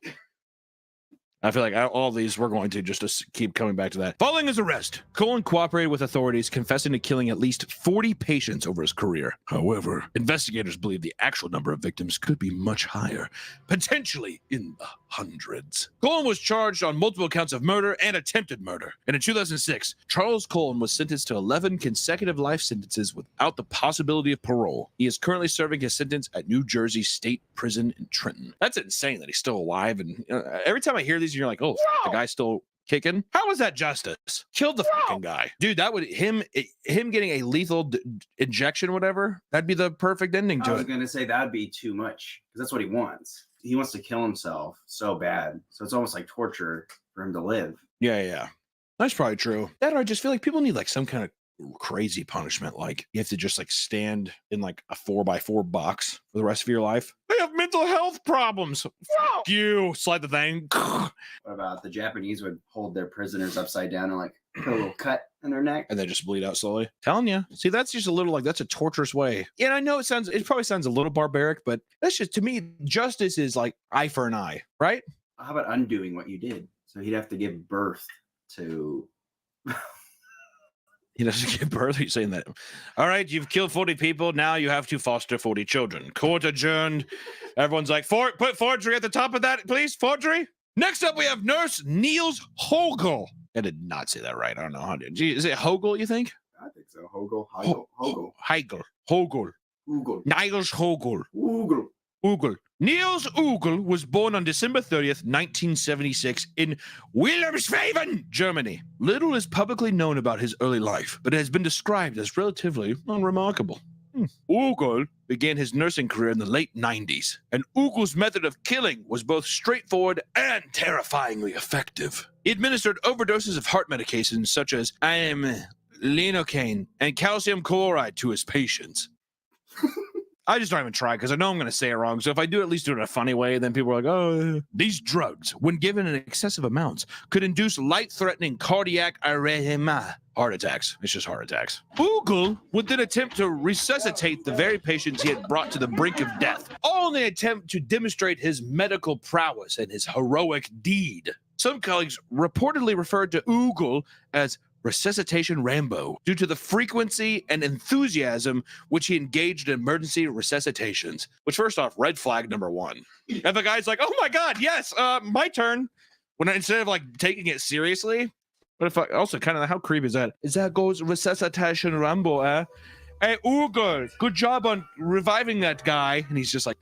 I feel like all these, we're going to just keep coming back to that. Following his arrest, Colin cooperated with authorities, confessing to killing at least 40 patients over his career. However, investigators believe the actual number of victims could be much higher, potentially in the hundreds. Colin was charged on multiple counts of murder and attempted murder. And in 2006, Charles Colin was sentenced to 11 consecutive life sentences without the possibility of parole. He is currently serving his sentence at New Jersey State Prison in Trenton. That's insane that he's still alive. And every time I hear these, you're like, oh, the guy's still kicking. How is that justice? Killed the fucking guy, dude. That would him getting a lethal injection, whatever. That'd be the perfect ending to I it. was gonna say that'd be too much because that's what he wants. He wants to kill himself so bad, so it's almost like torture for him to live. Yeah. That's probably true. That or I just feel like people need like some kind of crazy punishment. Like you have to just like stand in like a 4x4 box for the rest of your life. I have mental health problems. Fuck you. Slide the thing. What about the Japanese would hold their prisoners upside down and like put a little cut in their neck? And they just bleed out slowly. Telling you. See, that's just a little like, that's a torturous way. Yeah, I know it probably sounds a little barbaric, but that's just, to me, justice is like eye for an eye, right? How about undoing what you did? So he'd have to give birth to... He doesn't give birth. He's saying that. All right, you've killed 40 people. Now you have to foster 40 children. Court adjourned. Everyone's like, put forgery at the top of that, please. Forgery. Next up, we have Nurse Niels Hogel. I did not say that right. I don't know how to. Is it Hogel, you think? I think so. Hogel. Niels Hogel. Ugel. Niels Ugel was born on December 30th, 1976 in Wilhelmshaven, Germany. Little is publicly known about his early life, but it has been described as relatively unremarkable. Ugel began his nursing career in the late 90s, and Ugel's method of killing was both straightforward and terrifyingly effective. He administered overdoses of heart medications such as amlinocaine and calcium chloride to his patients. I just don't even try because I know I'm going to say it wrong. So if I do at least do it in a funny way, then people are like, oh. These drugs, when given in excessive amounts, could induce life-threatening cardiac arrhythmia. Heart attacks. It's just heart attacks. Ugel would then attempt to resuscitate the very patients he had brought to the brink of death, all in the attempt to demonstrate his medical prowess and his heroic deed. Some colleagues reportedly referred to Ugel as Resuscitation Rambo, due to the frequency and enthusiasm which he engaged in emergency resuscitations. Which, first off, red flag number one. And the guy's like, oh my God, yes, my turn. When instead of like taking it seriously, but if also kind of how creepy is that? Is that goes Resuscitation Rambo, eh? Hey, Ugel, good job on reviving that guy. And he's just like,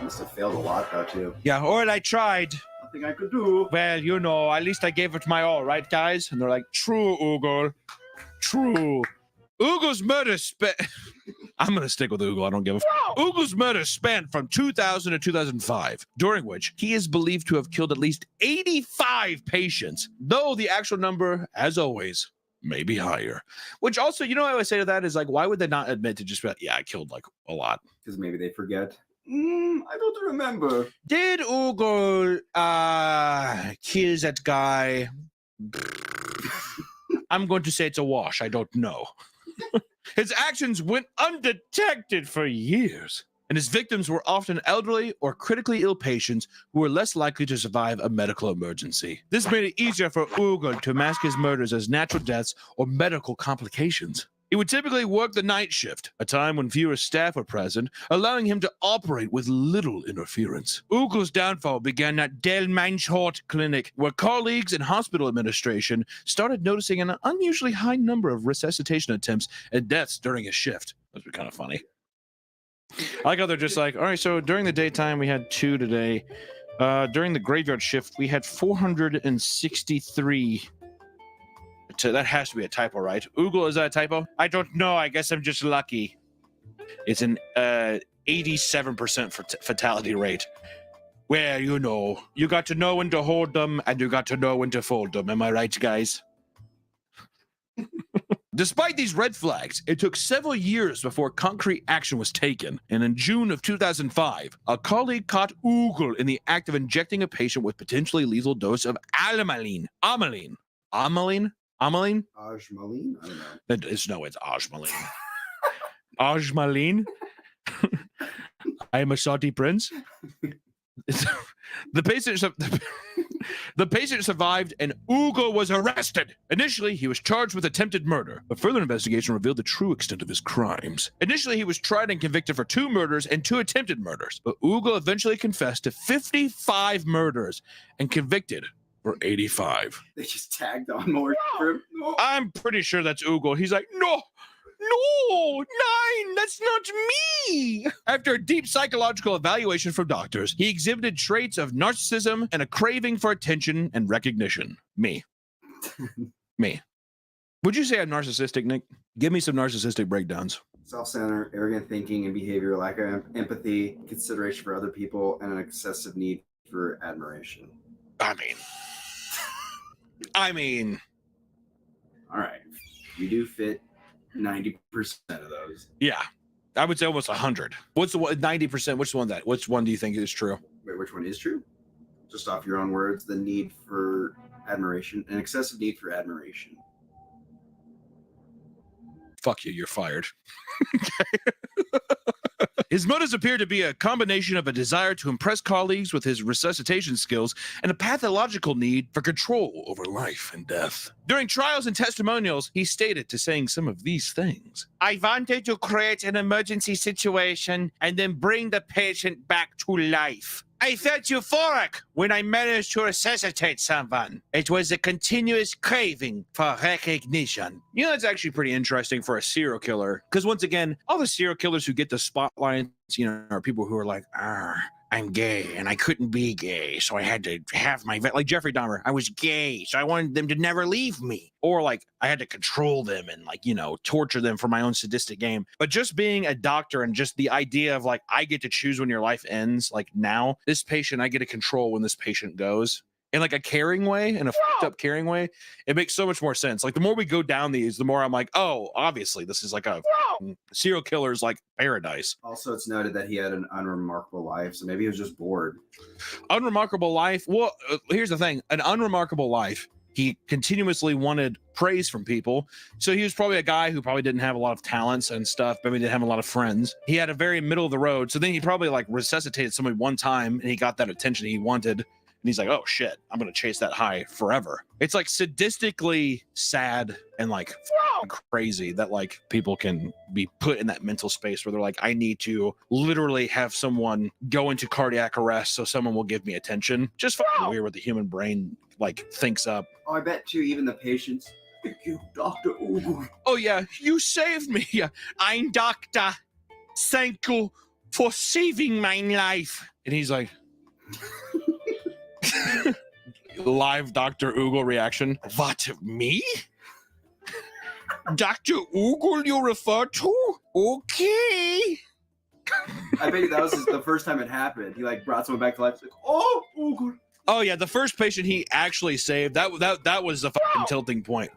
Must have failed a lot though too. yeah, all right, I tried. nothing I could do. Well, you know, at least I gave it my all, right, guys? And they're like, true, Ugol. True. Ugol's murder I'm going to stick with Ugol. I don't give a Ugol's murder spanned from 2000 to 2005, during which he is believed to have killed at least 85 patients, though the actual number, as always, may be higher. Which also, you know what I would say to that is like, why would they not admit to just be like, yeah, I killed like a lot? Because maybe they forget. I don't remember. Did Ugol kill that guy? I'm going to say it's a wash. I don't know. His actions went undetected for years, and his victims were often elderly or critically ill patients who were less likely to survive a medical emergency. This made it easier for Ugol to mask his murders as natural deaths or medical complications. He would typically work the night shift, a time when fewer staff were present, allowing him to operate with little interference. Ugol's downfall began at Del Manchort Clinic, where colleagues in hospital administration started noticing an unusually high number of resuscitation attempts and deaths during his shift. That was kind of funny. I like how they're just like, all right, so during the daytime, we had 2 today. During the graveyard shift, we had 463. So that has to be a typo, right? Ugol, is that a typo? I don't know. I guess I'm just lucky. It's an 87% fatality rate. Where, you know, you got to know when to hold them and you got to know when to fold them. Am I right, guys? Despite these red flags, it took several years before concrete action was taken. And in June of 2005, a colleague caught Ugol in the act of injecting a patient with potentially lethal dose of Ajmaline. Ajmaline? Ajmaline? I don't know. It's Ajmaline. Ajmaline? I am a salty prince. The patient survived and Ugol was arrested. Initially, he was charged with attempted murder, but further investigation revealed the true extent of his crimes. Initially, he was tried and convicted for 2 murders and 2 attempted murders, but Ugol eventually confessed to 55 murders and convicted for 85. They just tagged on more. No. I'm pretty sure that's Ugol. He's like, no, 9, that's not me. After a deep psychological evaluation from doctors, he exhibited traits of narcissism and a craving for attention and recognition. Me. Would you say I'm narcissistic, Nick? Give me some narcissistic breakdowns. Self-centered, arrogant thinking and behavior, lack of empathy, consideration for other people, and an excessive need for admiration. I mean, all right, you do fit 90% of those. Yeah, I would say almost 100. What's the 90%? Which one do you think is true? Wait, which one is true? Just off your own words, the need for admiration, an excessive need for admiration. Fuck you, you're fired. His motives appear to be a combination of a desire to impress colleagues with his resuscitation skills and a pathological need for control over life and death. During trials and testimonials, he stated to saying some of these things. I wanted to create an emergency situation and then bring the patient back to life. I felt euphoric when I managed to resuscitate someone. It was a continuous craving for recognition. You know, that's actually pretty interesting for a serial killer. Because once again, all the serial killers who get the spotlights, you know, are people who are like, I'm gay and I couldn't be gay, so I had to have my, like Jeffrey Dahmer, I was gay, so I wanted them to never leave me. Or like I had to control them and like, you know, torture them for my own sadistic game. But just being a doctor and just the idea of like, I get to choose when your life ends, like now, this patient, I get to control when this patient goes. In like a caring way, in a fucked up caring way, it makes so much more sense. Like the more we go down these, the more I'm like, oh, obviously this is like a serial killer's like paradise. Also, it's noted that he had an unremarkable life, so maybe he was just bored. Unremarkable life. Well, here's the thing: an unremarkable life. He continuously wanted praise from people, so he was probably a guy who probably didn't have a lot of talents and stuff. Maybe didn't have a lot of friends. He had a very middle of the road. So then he probably like resuscitated somebody one time, and he got that attention he wanted. And he's like, oh shit, I'm going to chase that high forever. It's like sadistically sad and like crazy that like people can be put in that mental space where they're like, I need to literally have someone go into cardiac arrest so someone will give me attention. Just fucking weird what the human brain like thinks up. Oh, I bet too, even the patients. Thank you, Dr. Ugol. Oh yeah, you saved me. I'm doctor. Thank you for saving my life. And he's like... Live Dr. Oogle reaction. What, me? Dr. Oogle you refer to? Okay. I bet that was the first time it happened. He like brought someone back to life. He's like, oh, ooh, Oh yeah, the first patient he actually saved, that was the fucking tilting point.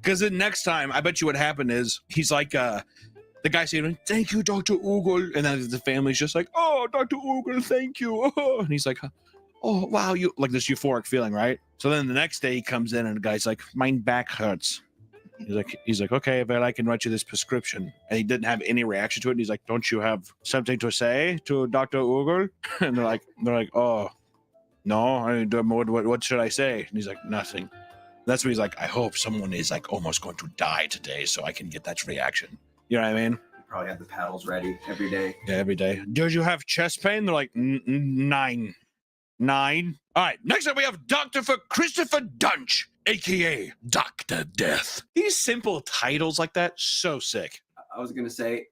Because then next time, I bet you what happened is he's like, the guy saying, "Thank you, Dr. Oogle," and then the family's just like, "Oh, Dr. Oogle, thank you." Oh. And he's like, "Oh wow, you," like this euphoric feeling, right? So then the next day he comes in and the guy's like, "My back hurts." He's like, "Okay, well, I can write you this prescription." And he didn't have any reaction to it. And he's like, "Don't you have something to say to Dr. Oogle?" And they're like, "Oh, no, I mean, what should I say?" And he's like, "Nothing." That's when he's like, "I hope someone is like almost going to die today so I can get that reaction." You know what I mean? He probably had the paddles ready every day. Yeah, every day. Did you have chest pain? They're like, 9. All right, next up we have Dr. Christopher Dunch, aka Dr. Death. These simple titles like that, so sick. I was gonna say,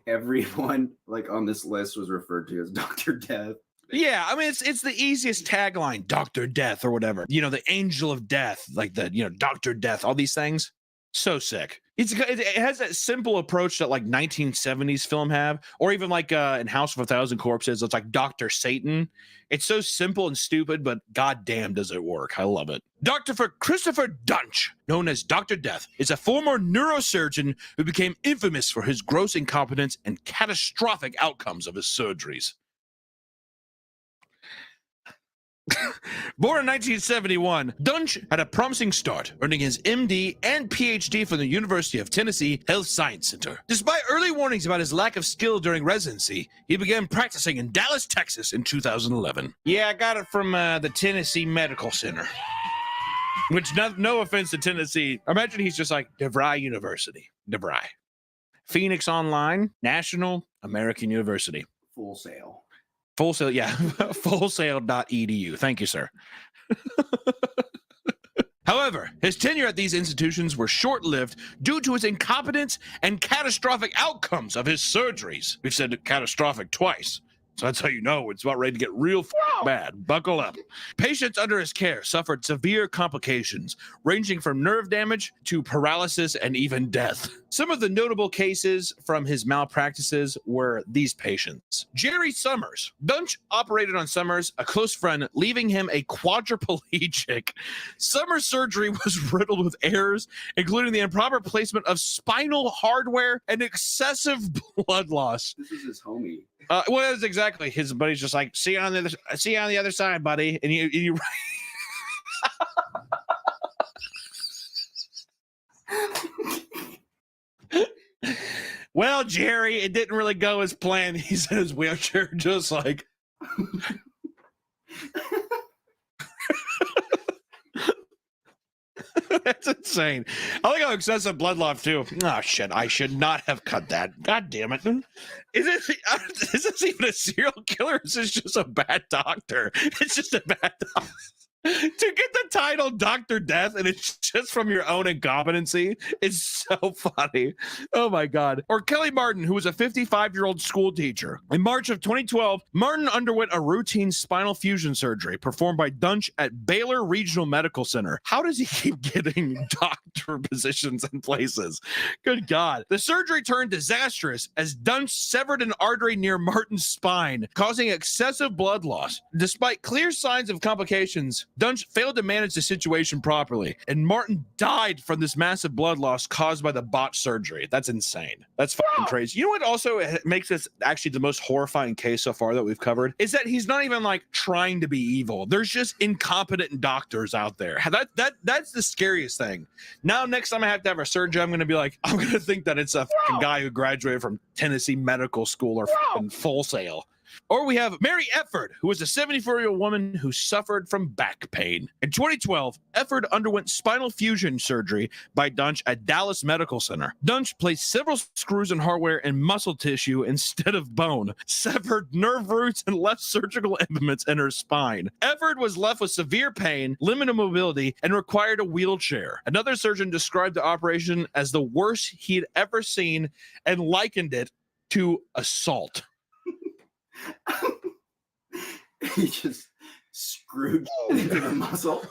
everyone like on this list was referred to as Dr. Death. Yeah, I mean it's the easiest tagline, Dr. Death or whatever. You know, the angel of death, like the, you know, Dr. Death, all these things. So sick. It has that simple approach that like 1970s film have, or even like in House of a Thousand Corpses, it's like Dr. Satan. It's so simple and stupid, but goddamn does it work. I love it. Dr. Christopher Dunch, known as Dr. Death, is a former neurosurgeon who became infamous for his gross incompetence and catastrophic outcomes of his surgeries. Born in 1971, Dunch had a promising start, earning his MD and PhD from the University of Tennessee Health Science Center. Despite early warnings about his lack of skill during residency, he began practicing in Dallas, Texas in 2011. Yeah, I got it from the Tennessee Medical Center. Which, no offense to Tennessee, imagine he's just like DeVry University. DeVry. Phoenix Online, National American University. Full Sail. Full Sail, yeah. Fullsail.edu. Thank you, sir. However, his tenure at these institutions were short-lived due to his incompetence and catastrophic outcomes of his surgeries. We've said catastrophic twice. So that's how you know it's about ready to get real bad. Buckle up. Patients under his care suffered severe complications, ranging from nerve damage to paralysis and even death. Some of the notable cases from his malpractices were these patients. Jerry Summers. Dunch operated on Summers, a close friend, leaving him a quadriplegic. Summers' surgery was riddled with errors, including the improper placement of spinal hardware and excessive blood loss. This is his homie. Well, that's exactly. His buddy's just like, see you on the other side, buddy. And you Well, Jerry, it didn't really go as planned. He's in his wheelchair, just like. That's insane. I like how excessive blood loss too. Oh shit! I should not have cut that. God damn it! Is this even a serial killer? Or is this just a bad doctor? It's just a bad doctor. To get the title Dr. Death and it's just from your own incompetency is so funny. Oh my God. Or Kelly Martin, who was a 55-year-old school teacher. In March of 2012, Martin underwent a routine spinal fusion surgery performed by Dunch at Baylor Regional Medical Center. How does he keep getting doctor positions in places? Good God. The surgery turned disastrous as Dunch severed an artery near Martin's spine, causing excessive blood loss. Despite clear signs of complications, Dunch failed to manage the situation properly, and Martin died from this massive blood loss caused by the botched surgery. That's insane. That's fucking crazy. You know what also makes this actually the most horrifying case so far that we've covered? Is that he's not even like trying to be evil. There's just incompetent doctors out there. That's the scariest thing. Now, next time I have to have a surgery, I'm going to be like, I'm going to think that it's a fucking guy who graduated from Tennessee Medical School or fucking Full Sail. Or we have Mary Efford, who was a 74-year-old woman who suffered from back pain. In 2012, Efford underwent spinal fusion surgery by Dunch at Dallas Medical Center. Dunch placed several screws and hardware in muscle tissue instead of bone, severed nerve roots, and left surgical implements in her spine. Efford was left with severe pain, limited mobility, and required a wheelchair. Another surgeon described the operation as the worst he had ever seen and likened it to assault. He just screwed into the muscle.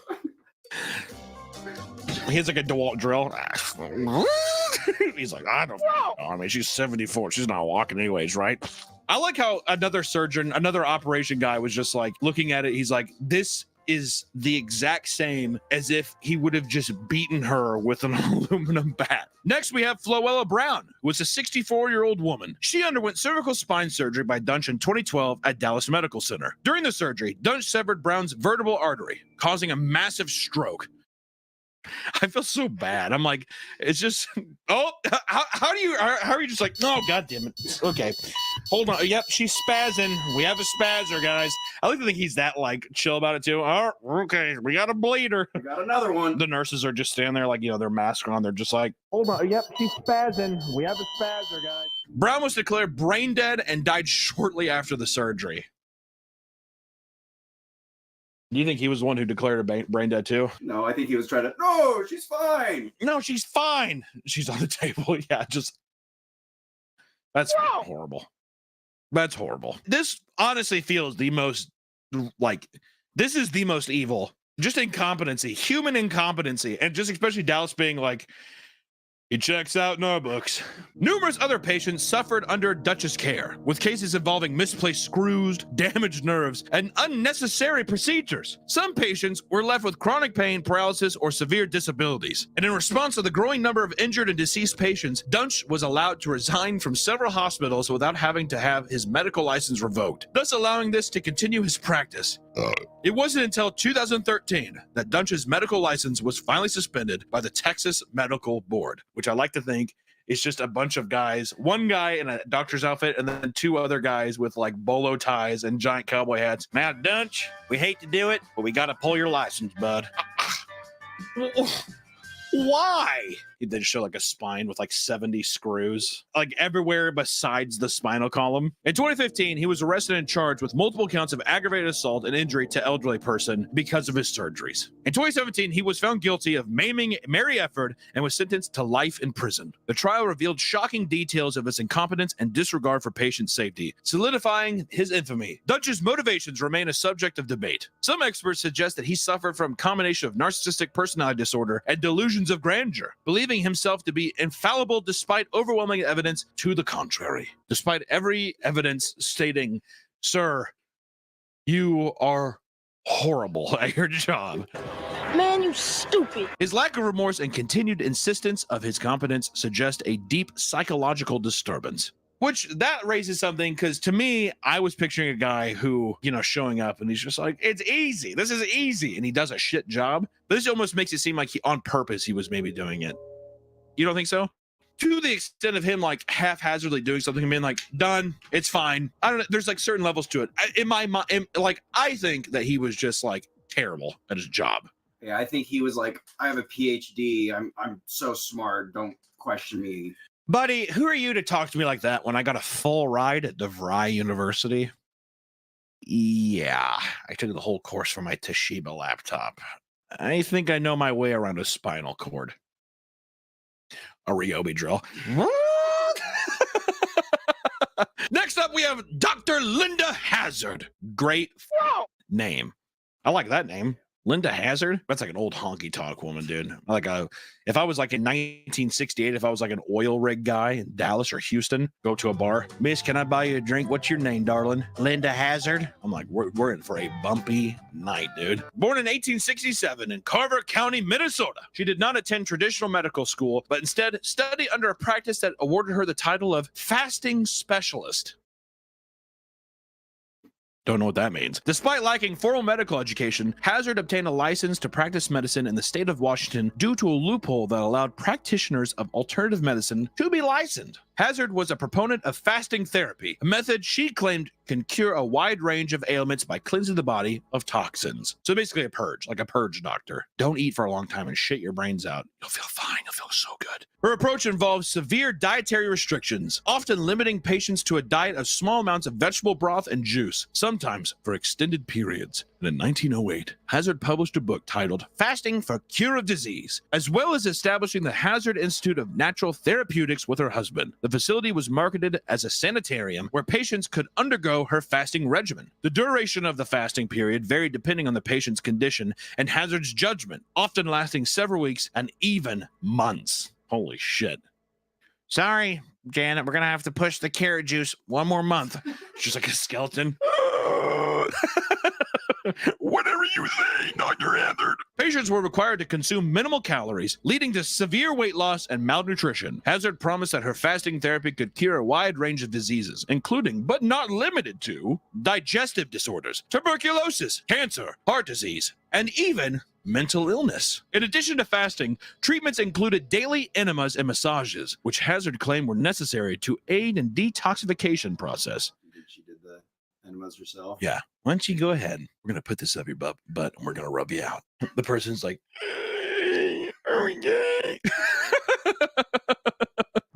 He has like a DeWalt drill. He's like, I don't know. I mean, she's 74. She's not walking anyways, right? I like how another surgeon, another operation guy was just like looking at it. He's like, this is the exact same as if he would have just beaten her with an aluminum bat. Next, we have Floella Brown, who was a 64-year-old woman. She underwent cervical spine surgery by Dunch in 2012 at Dallas Medical Center. During the surgery, Dunch severed Brown's vertebral artery, causing a massive stroke. I feel so bad. I'm like, it's just, oh, how are you just like, no, God damn it. Okay, hold on. Yep, she's spazzing. We have a spazzer, guys. I like to think he's that like chill about it too. Oh, okay, we got a bleeder. I got another one. The nurses are just standing there like, you know, their mask on. They're just like, hold on. Yep, she's spazzing. We have a spazzer, guys. Brown was declared brain dead and died shortly after the surgery. Do you think he was the one who declared her brain dead too? No, I think he was trying to. No, she's fine. No, she's fine. She's on the table. Yeah, just that's horrible. That's horrible. This honestly feels the most like this is the most evil. Just incompetency, human incompetency, and just especially Dallas being like, he checks out in our books. Numerous other patients suffered under Dutch's care, with cases involving misplaced screws, damaged nerves, and unnecessary procedures. Some patients were left with chronic pain, paralysis, or severe disabilities. And in response to the growing number of injured and deceased patients, Dunch was allowed to resign from several hospitals without having to have his medical license revoked, thus allowing this to continue his practice. It wasn't until 2013 that Dunch's medical license was finally suspended by the Texas Medical Board, which I like to think is just a bunch of guys, one guy in a doctor's outfit and then two other guys with like bolo ties and giant cowboy hats. Now, Dunch, we hate to do it, but we got to pull your license, bud. Why? They just show like a spine with like 70 screws, like everywhere besides the spinal column. In 2015, he was arrested and charged with multiple counts of aggravated assault and injury to elderly person because of his surgeries. In 2017, he was found guilty of maiming Mary Efford and was sentenced to life in prison. The trial revealed shocking details of his incompetence and disregard for patient safety, solidifying his infamy. Dunch's motivations remain a subject of debate. Some experts suggest that he suffered from a combination of narcissistic personality disorder and delusions of grandeur, believing himself to be infallible despite overwhelming evidence to the contrary. Despite every evidence stating, sir, you are horrible at your job. Man, you stupid. His lack of remorse and continued insistence of his competence suggest a deep psychological disturbance. Which that raises something, because to me, I was picturing a guy who, you know, showing up and he's just like, it's easy. This is easy. And he does a shit job. But this almost makes it seem like on purpose he was maybe doing it. You don't think so? To the extent of him like haphazardly doing something and being like, done, it's fine. I don't know. There's like certain levels to it. In my mind, like, I think that he was just like terrible at his job. Yeah, I think he was like, I have a PhD. I'm so smart. Don't question me. Buddy, who are you to talk to me like that when I got a full ride at DeVry University? Yeah, I took the whole course for my Toshiba laptop. I think I know my way around a spinal cord. A Ryobi drill. Next up, we have Dr. Linda Hazard. Great name. I like that name. Linda Hazard? That's like an old honky tonk woman, dude. Like if I was like in 1968, if I was like an oil rig guy in Dallas or Houston, go to a bar. Miss, can I buy you a drink? What's your name, darling? Linda Hazard? I'm like, we're in for a bumpy night, dude. Born in 1867 in Carver County, Minnesota. She did not attend traditional medical school, but instead studied under a practice that awarded her the title of fasting specialist. Don't know what that means. Despite lacking formal medical education, Hazard obtained a license to practice medicine in the state of Washington due to a loophole that allowed practitioners of alternative medicine to be licensed. Hazard was a proponent of fasting therapy, a method she claimed can cure a wide range of ailments by cleansing the body of toxins. So basically a purge, like a purge doctor. Don't eat for a long time and shit your brains out. You'll feel fine. You'll feel so good. Her approach involves severe dietary restrictions, often limiting patients to a diet of small amounts of vegetable broth and juice, sometimes for extended periods. And in 1908, Hazard published a book titled Fasting for Cure of Disease, as well as establishing the Hazard Institute of Natural Therapeutics with her husband. The The facility was marketed as a sanitarium where patients could undergo her fasting regimen. The duration of the fasting period varied depending on the patient's condition and Hazard's judgment, often lasting several weeks and even months. Holy shit. Sorry, Janet, we're going to have to push the carrot juice one more month. She's like a skeleton. Whatever you say, Dr. Hazard. Patients were required to consume minimal calories, leading to severe weight loss and malnutrition. Hazard promised that her fasting therapy could cure a wide range of diseases, including, but not limited to, digestive disorders, tuberculosis, cancer, heart disease, and even mental illness. In addition to fasting, treatments included daily enemas and massages, which Hazard claimed were necessary to aid in detoxification process. She did the enemas herself. Yeah. Why don't you go ahead? We're going to put this up your butt and we're going to rub you out. The person's like,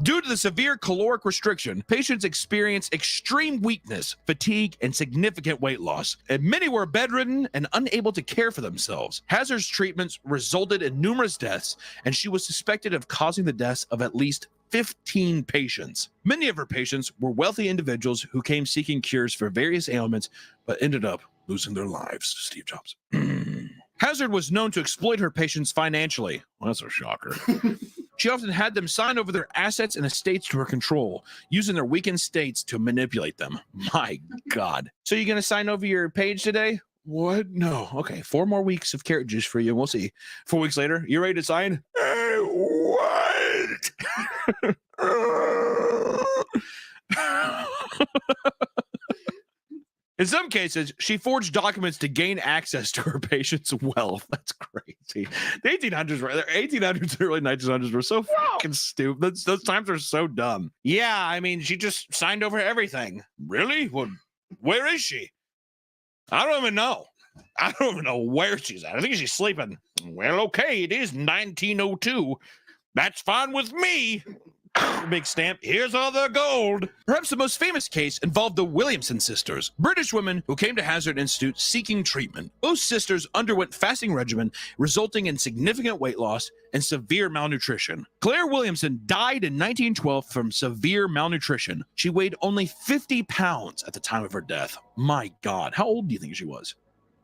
due to the severe caloric restriction, patients experienced extreme weakness, fatigue, and significant weight loss, and many were bedridden and unable to care for themselves. Hazard's treatments resulted in numerous deaths, and she was suspected of causing the deaths of at least 15 patients. Many of her patients were wealthy individuals who came seeking cures for various ailments, but ended up losing their lives. Steve Jobs. Hazard was known to exploit her patients financially. Well, that's a shocker. She often had them sign over their assets and estates to her control, using their weakened states to manipulate them. My God. So you going to sign over your page today? What? No. Okay. 4 more weeks of carrot juice for you. We'll see. 4 weeks later, you ready to sign? What? In some cases, she forged documents to gain access to her patients' wealth. That's crazy. The 1800s, early 1900s were so fucking stupid. Those times are so dumb. Yeah, I mean, she just signed over everything. Really? Well, where is she? I don't even know. I don't even know where she's at. I think she's sleeping. Well, okay, it is 1902. That's fine with me. Big stamp. Here's all the gold. Perhaps the most famous case involved the Williamson sisters, British women who came to Hazard Institute seeking treatment. Both sisters underwent fasting regimen, resulting in significant weight loss and severe malnutrition. Claire Williamson died in 1912 from severe malnutrition. She weighed only 50 pounds at the time of her death. My God, how old do you think she was?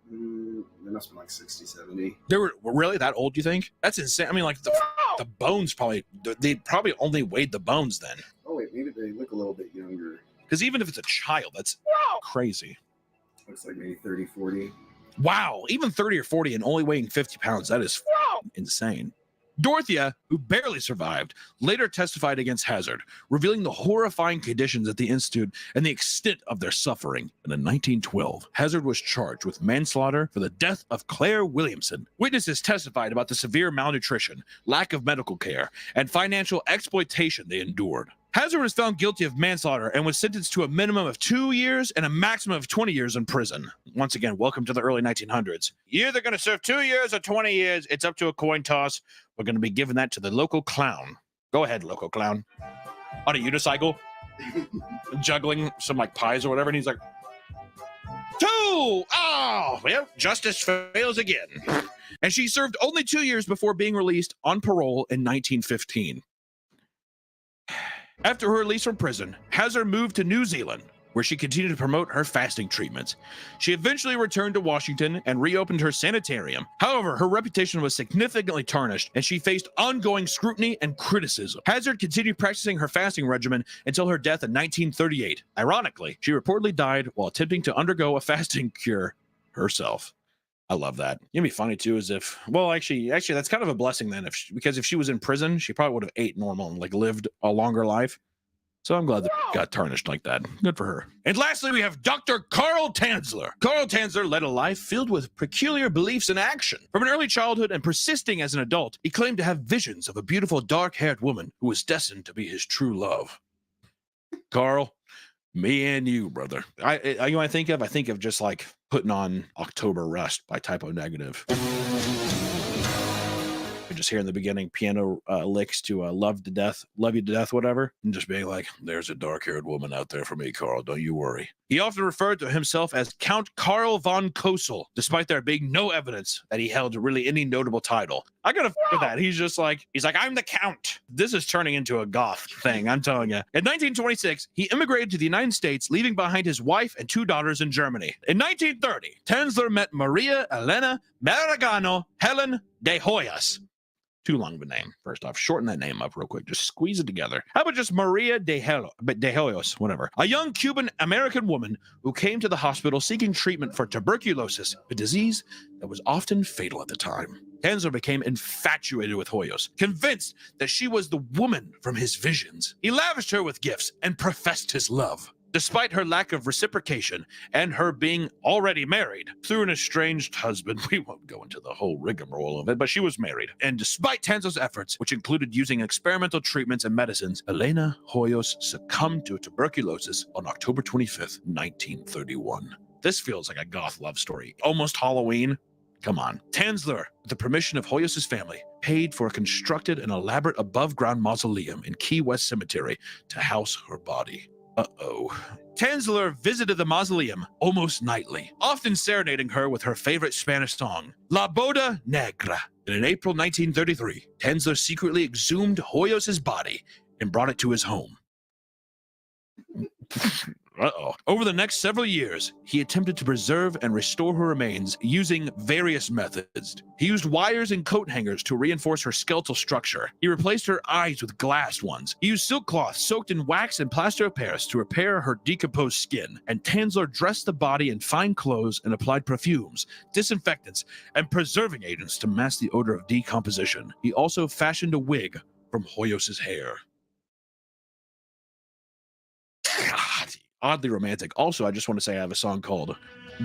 They must have been like 60, 70. They were really that old, you think? That's insane. I mean, like the bones they probably only weighed the bones then. Oh, wait, maybe they look a little bit younger. Because even if it's a child, that's crazy. Looks like maybe 30, 40. Wow, even 30 or 40 and only weighing 50 pounds. That is insane. Dorothea, who barely survived, later testified against Hazard, revealing the horrifying conditions at the institute and the extent of their suffering. And in 1912, Hazard was charged with manslaughter for the death of Claire Williamson. Witnesses testified about the severe malnutrition, lack of medical care, and financial exploitation they endured. Hazard was found guilty of manslaughter and was sentenced to a minimum of 2 years and a maximum of 20 years in prison. Once again, welcome to the early 1900s. You're either going to serve 2 years or 20 years. It's up to a coin toss. We're going to be giving that to the local clown. Go ahead, local clown. On a unicycle, juggling some like pies or whatever. And he's like, 2! Oh, well, justice fails again. And she served only 2 years before being released on parole in 1915. After her release from prison, Hazard moved to New Zealand, where she continued to promote her fasting treatments. She eventually returned to Washington and reopened her sanitarium. However, her reputation was significantly tarnished, and she faced ongoing scrutiny and criticism. Hazard continued practicing her fasting regimen until her death in 1938. Ironically, she reportedly died while attempting to undergo a fasting cure herself. I love that. It'd be funny too, as if, well, actually, that's kind of a blessing then, because if she was in prison, she probably would have ate normal and like lived a longer life. So I'm glad that it got tarnished like that. Good for her. And lastly, we have Dr. Carl Tanzler. Carl Tanzler led a life filled with peculiar beliefs and action. From an early childhood and persisting as an adult, he claimed to have visions of a beautiful dark-haired woman who was destined to be his true love. Carl, me and you, brother. You know what I think of? I think of just like putting on October Rust by Typo Negative. just hearing the beginning piano licks to love you to death, whatever, and just being like, there's a dark-haired woman out there for me, Carl, don't you worry. He often referred to himself as Count Karl von Kosel, despite there being no evidence that he held really any notable title. I gotta with that. He's like, I'm the Count. This is turning into a goth thing, I'm telling you. In 1926, he immigrated to the United States, leaving behind his wife and 2 daughters in Germany. In 1930, Tanzler met Maria Elena Maragano Helen de Hoyos. Too long of a name. First off, shorten that name up real quick. Just squeeze it together. How about just Maria de Hoyos, whatever. A young Cuban-American woman who came to the hospital seeking treatment for tuberculosis, a disease that was often fatal at the time. Tanzler became infatuated with Hoyos, convinced that she was the woman from his visions. He lavished her with gifts and professed his love. Despite her lack of reciprocation and her being already married through an estranged husband, we won't go into the whole rigmarole of it, but she was married. And despite Tanzler's efforts, which included using experimental treatments and medicines, Elena Hoyos succumbed to tuberculosis on October 25th, 1931. This feels like a goth love story. Almost Halloween. Come on. Tanzler, with the permission of Hoyos' family, paid for constructed an elaborate above-ground mausoleum in Key West Cemetery to house her body. Tanzler visited the mausoleum almost nightly, often serenading her with her favorite Spanish song, La Boda Negra. And in April 1933, Tanzler secretly exhumed Hoyos' body and brought it to his home. Over the next several years, he attempted to preserve and restore her remains using various methods. He used wires and coat hangers to reinforce her skeletal structure. He replaced her eyes with glass ones. He used silk cloth soaked in wax and plaster of Paris to repair her decomposed skin. And Tanzler dressed the body in fine clothes and applied perfumes, disinfectants, and preserving agents to mask the odor of decomposition. He also fashioned a wig from Hoyos' hair. God. Oddly romantic. Also, I just want to say I have a song called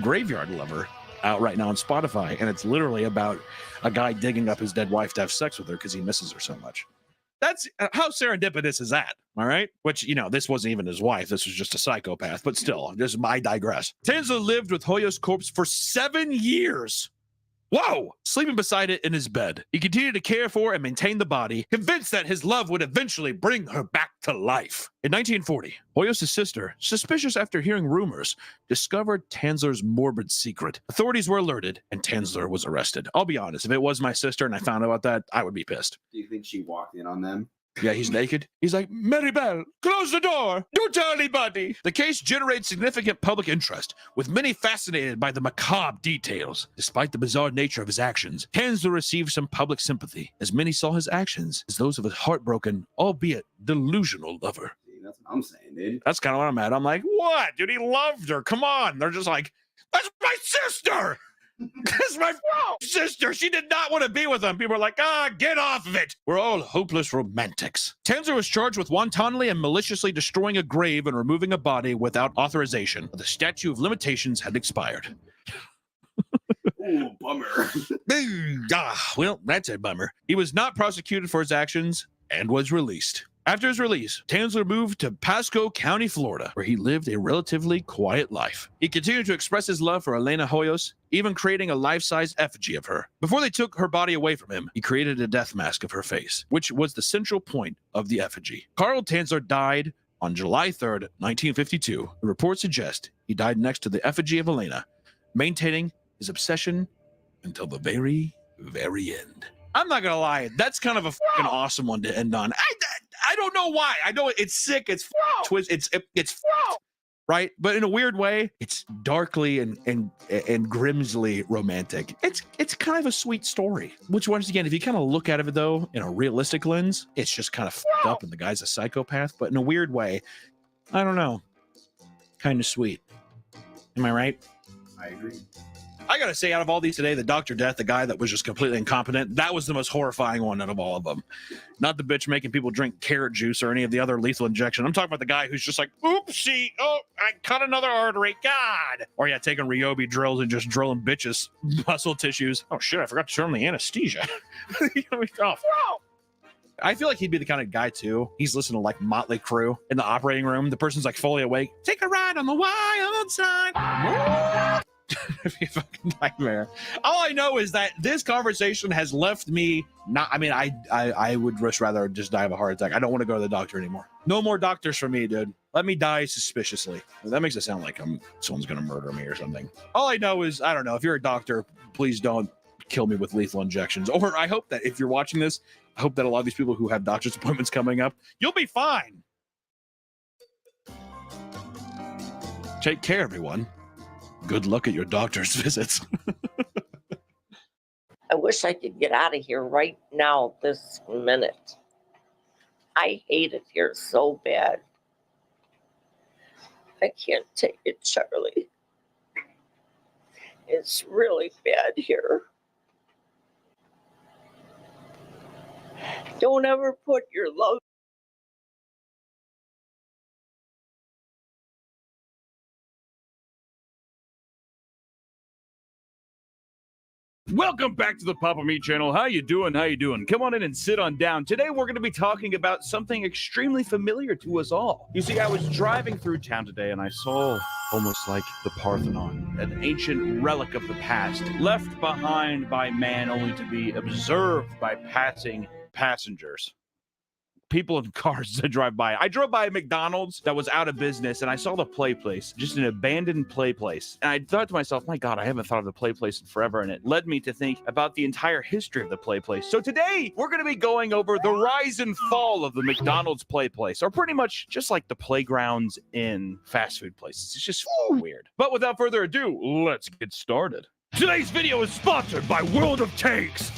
Graveyard Lover out right now on Spotify, and it's literally about a guy digging up his dead wife to have sex with her because he misses her so much. That's how serendipitous is that? All right. Which, you know, this wasn't even his wife. This was just a psychopath, but still, I digress. Tanzler lived with Hoyos' corpse for 7 years. Whoa! Sleeping beside it in his bed. He continued to care for and maintain the body, convinced that his love would eventually bring her back to life. In 1940, Hoyos' sister, suspicious after hearing rumors, discovered Tanzler's morbid secret. Authorities were alerted, and Tanzler was arrested. I'll be honest, if it was my sister and I found out about that, I would be pissed. Do you think she walked in on them? Yeah, he's naked. He's like, Maribel, close the door. Don't tell anybody. The case generated significant public interest, with many fascinated by the macabre details. Despite the bizarre nature of his actions, Tanzler received some public sympathy, as many saw his actions as those of a heartbroken, albeit delusional lover. That's what I'm saying, dude. That's kind of what I'm at. I'm like, what? Dude, he loved her. Come on. They're just like, that's my sister. That's my sister. She did not want to be with him. People are like, get off of it. We're all hopeless romantics. Tanzler was charged with wantonly and maliciously destroying a grave and removing a body without authorization. The statute of limitations had expired. Ooh, bummer. Well, that's a bummer. He was not prosecuted for his actions and was released. After his release, Tanzler moved to Pasco County, Florida, where he lived a relatively quiet life. He continued to express his love for Elena Hoyos, even creating a life-size effigy of her. Before they took her body away from him, he created a death mask of her face, which was the central point of the effigy. Carl Tanzler died on July 3rd, 1952. The reports suggest he died next to the effigy of Elena, maintaining his obsession until the very, very end. I'm not gonna lie, that's kind of a fucking awesome one to end on. I don't know why. I know it's sick. It's twist. It's right, but in a weird way, it's darkly and grimsly romantic. It's kind of a sweet story. Which once again, if you kind of look at it though in a realistic lens, it's just kind of fucked up, and the guy's a psychopath. But in a weird way, I don't know, kind of sweet. Am I right? I agree. I gotta say, out of all these today, the Dr. Death, the guy that was just completely incompetent, that was the most horrifying one out of all of them. Not the bitch making people drink carrot juice or any of the other lethal injection. I'm talking about the guy who's just like, oopsie, oh, I cut another artery, God. Or yeah, taking Ryobi drills and just drilling bitches' muscle tissues. Oh shit, I forgot to turn on the anesthesia. I feel like he'd be the kind of guy too. He's listening to like Motley Crue in the operating room. The person's like fully awake. Take a ride on the wild side. It'd be a fucking nightmare. All I know is that this conversation has left me not. I mean, I would just rather just die of a heart attack. I don't want to go to the doctor anymore. No more doctors for me, dude. Let me die suspiciously. That makes it sound like someone's gonna murder me or something. All I know is I don't know. If you're a doctor, please don't kill me with lethal injections. Or I hope that if you're watching this, I hope that a lot of these people who have doctor's appointments coming up, you'll be fine. Take care, everyone. Good luck at your doctor's visits. I wish I could get out of here right now, this minute. I hate it here so bad. I can't take it, Charlie. It's really bad here. Don't ever put your love. Welcome back to the Papa Meat channel. How you doing? How you doing? Come on in and sit on down. Today we're going to be talking about something extremely familiar to us all. You see, I was driving through town today and I saw almost like the Parthenon, an ancient relic of the past, left behind by man only to be observed by passing passengers. People in cars that drive by. I drove by a McDonald's that was out of business and I saw the play place, just an abandoned play place. And I thought to myself, my God, I haven't thought of the play place in forever. And it led me to think about the entire history of the play place. So today we're going to be going over the rise and fall of the McDonald's play place, or pretty much just like the playgrounds in fast food places. It's just weird. But without further ado, let's get started. Today's video is sponsored by World of Tanks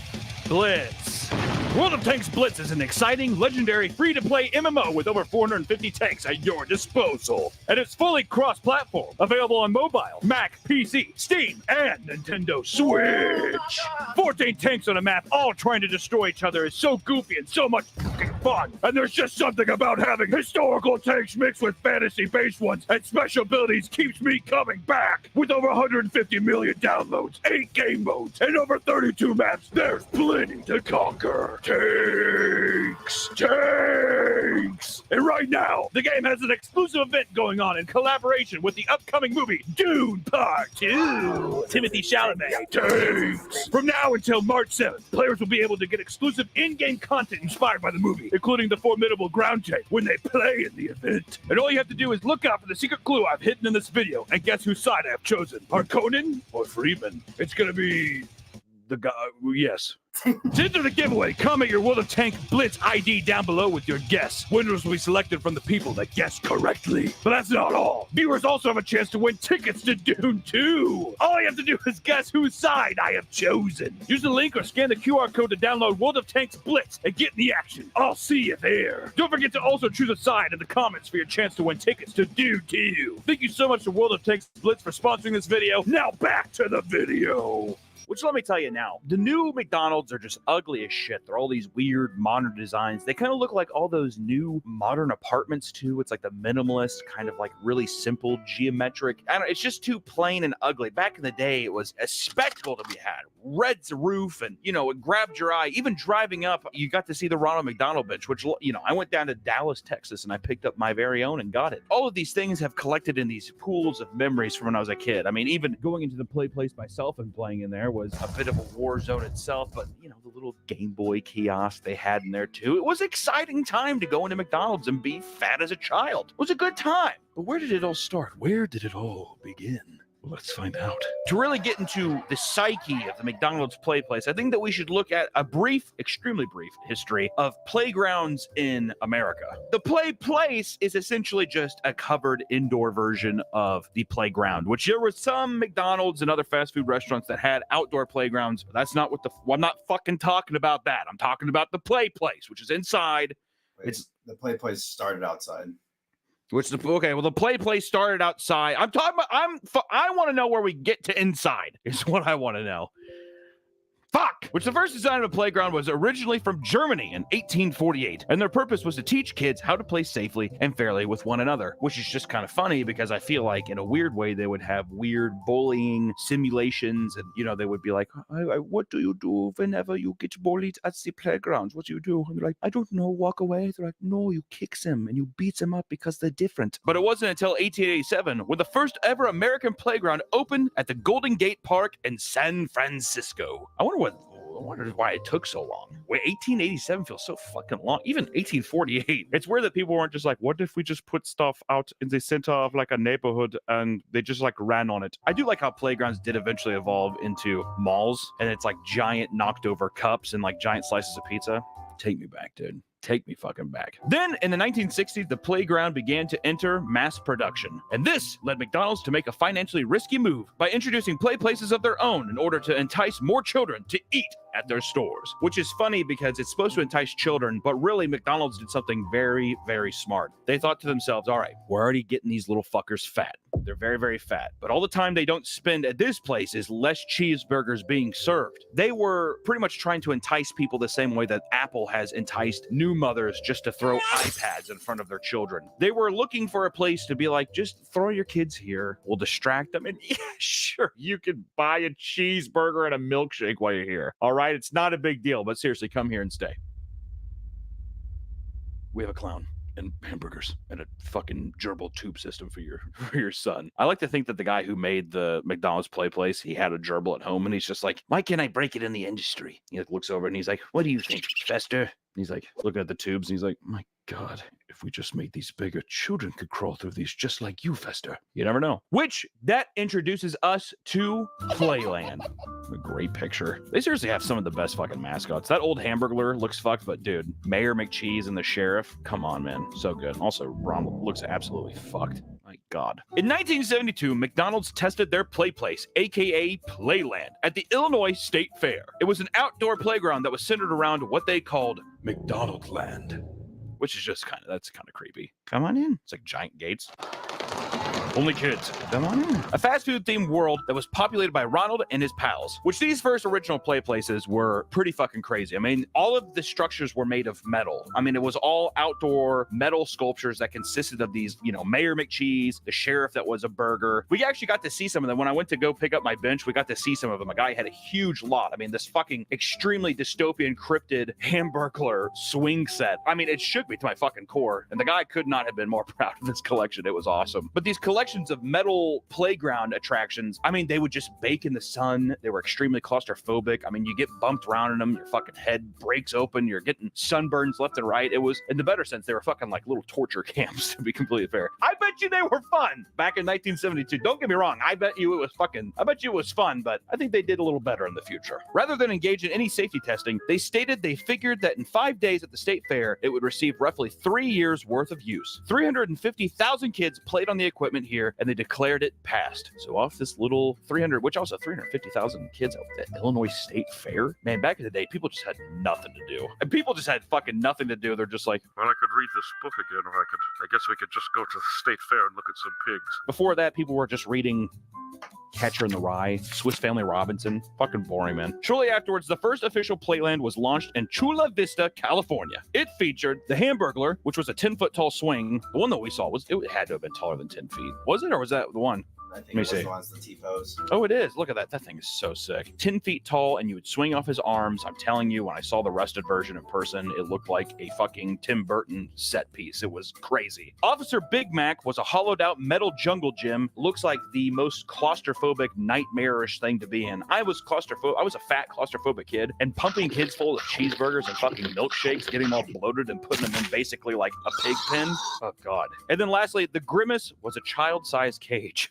Blitz. World of Tanks Blitz is an exciting, legendary, free-to-play MMO with over 450 tanks at your disposal. And it's fully cross-platform, available on mobile, Mac, PC, Steam, and Nintendo Switch. 14 tanks on a map, all trying to destroy each other, is so goofy and so much fucking fun. And there's just something about having historical tanks mixed with fantasy-based ones and special abilities keeps me coming back. With over 150 million downloads, 8 game modes, and over 32 maps, there's plenty to conquer. Tanks! And right now, the game has an exclusive event going on in collaboration with the upcoming movie Dune Part 2. Timothy Chalamet. Tanks! From now until March 7th, players will be able to get exclusive in-game content inspired by the movie, including the formidable ground tank when they play in the event. And all you have to do is look out for the secret clue I've hidden in this video, and guess whose side I have chosen. Harkonnen or Freeman? It's gonna be the guy, yes. To enter the giveaway, comment your World of Tank Blitz ID down below with your guess. Winners will be selected from the people that guessed correctly. But that's not all. Viewers also have a chance to win tickets to Dune 2. All you have to do is guess whose side I have chosen. Use the link or scan the QR code to download World of Tanks Blitz and get in the action. I'll see you there. Don't forget to also choose a side in the comments for your chance to win tickets to Dune 2. Thank you so much to World of Tanks Blitz for sponsoring this video. Now back to the video. Which, let me tell you now, the new McDonald's are just ugly as shit. They're all these weird modern designs. They kind of look like all those new modern apartments too. It's like the minimalist, kind of like really simple geometric. I don't know, it's just too plain and ugly. Back in the day, it was a spectacle to be had. Red roof and, you know, it grabbed your eye. Even driving up, you got to see the Ronald McDonald bench, which, you know, I went down to Dallas, Texas, and I picked up my very own and got it. All of these things have collected in these pools of memories from when I was a kid. I mean, even going into the play place myself and playing in there was a bit of a war zone itself, but you know, the little Game Boy kiosk they had in there too. It was an exciting time to go into McDonald's and be fat as a child. It was a good time. But where did it all start? Where did it all begin? Well, let's find out. To really get into the psyche of the McDonald's play place, I think that we should look at a brief, extremely brief history of playgrounds in America. The play place is essentially just a covered indoor version of the playground, which there were some McDonald's and other fast food restaurants that had outdoor playgrounds, but that's not what I'm not fucking talking about that. I'm talking about the play place, which is inside. It's the play place started outside. The play place started outside. I'm talking about, I want to know where we get to inside is what I want to know. Fuck! Which the first design of a playground was originally from Germany in 1848, and their purpose was to teach kids how to play safely and fairly with one another, which is just kind of funny because I feel like in a weird way they would have weird bullying simulations, and they would be like, what do you do whenever you get bullied at the playgrounds? What do you do? And they're like, I don't know, walk away. They're like, no, you kick them and you beat them up because they're different. But it wasn't until 1887 when the first ever American playground opened at the Golden Gate Park in San Francisco. I wonder why it took so long. Wait, 1887 feels so fucking long. Even 1848. It's weird that people weren't just like, what if we just put stuff out in the center of like a neighborhood and they just like ran on it. I do like how playgrounds did eventually evolve into malls, and it's like giant knocked over cups and like giant slices of pizza. Take me back, dude. Take me fucking back. Then in the 1960s, the playground began to enter mass production. And this led McDonald's to make a financially risky move by introducing play places of their own in order to entice more children to eat at their stores. Which is funny because it's supposed to entice children, but really McDonald's did something very, very smart. They thought to themselves, all right, we're already getting these little fuckers fat. They're very, very fat. But all the time they don't spend at this place is less cheeseburgers being served. They were pretty much trying to entice people the same way that Apple has enticed new mothers just to throw iPads in front of their children. They were looking for a place to be like, just throw your kids here. We'll distract them. And yeah, sure, you can buy a cheeseburger and a milkshake while you're here. All right, it's not a big deal, but seriously, come here and stay. We have a clown and hamburgers and a fucking gerbil tube system for your son. I like to think that the guy who made the McDonald's play place, he had a gerbil at home and he's just like, why can't I break it in the industry? He like looks over and he's like, what do you think, Fester? And he's like looking at the tubes and he's like, my God, if we just made these bigger, children could crawl through these just like you, Fester. You never know. Which that introduces us to Playland. A great picture. They seriously have some of the best fucking mascots. That old Hamburglar looks fucked, but dude, Mayor McCheese and the sheriff, come on, man, so good. Also, Ronald looks absolutely fucked. My God. In 1972, McDonald's tested their play place, aka Playland, at the Illinois State Fair. It was an outdoor playground that was centered around what they called McDonald Land, which is just that's kind of creepy. Come on in. It's like giant gates. Only kids. Come on in. A fast food themed world that was populated by Ronald and his pals, which these first original play places were pretty fucking crazy. I mean, all of the structures were made of metal. I mean, it was all outdoor metal sculptures that consisted of these, Mayor McCheese, the sheriff that was a burger. We actually got to see some of them. When I went to go pick up my bench, we got to see some of them. A guy had a huge lot. I mean, this fucking extremely dystopian cryptid Hamburglar swing set. I mean, it shook me to my fucking core. And the guy could not have been more proud of this collection. It was awesome. But these collections of metal playground attractions, I mean, they would just bake in the sun. They were extremely claustrophobic. I mean, you get bumped around in them, your fucking head breaks open, you're getting sunburns left and right. It was, in the better sense, they were fucking like little torture camps, to be completely fair. I bet you they were fun back in 1972. Don't get me wrong. I bet you it was fun, but I think they did a little better in the future. Rather than engage in any safety testing, they stated they figured that in 5 days at the state fair, it would receive roughly 3 years worth of use. 350,000 kids played on the equipment here, and they declared it passed. So off this little 350,000 kids at the Illinois State Fair, man, back in the day, people just had nothing to do. And people just had fucking nothing to do. They're just like, well, I could read this book again, or I guess we could just go to the state fair and look at some pigs. Before that, people were just reading Catcher in the Rye, Swiss Family Robinson. Fucking boring, man. Shortly afterwards, the first official Playland was launched in Chula Vista, California. It featured the Hamburglar, which was a 10-foot tall swing. The one that we saw it had to have been taller than 10 feet. Was it, or was that the one? I think Let me it was see. the ones, the Tifos. Oh, it is. Look at that. That thing is so sick. 10 feet tall, and you would swing off his arms. I'm telling you, when I saw the rusted version in person, it looked like a fucking Tim Burton set piece. It was crazy. Officer Big Mac was a hollowed out metal jungle gym. Looks like the most claustrophobic, nightmarish thing to be in. I was a fat claustrophobic kid, and pumping kids full of cheeseburgers and fucking milkshakes, getting them all bloated and putting them in basically like a pig pen. Oh, God. And then lastly, the Grimace was a child-sized cage.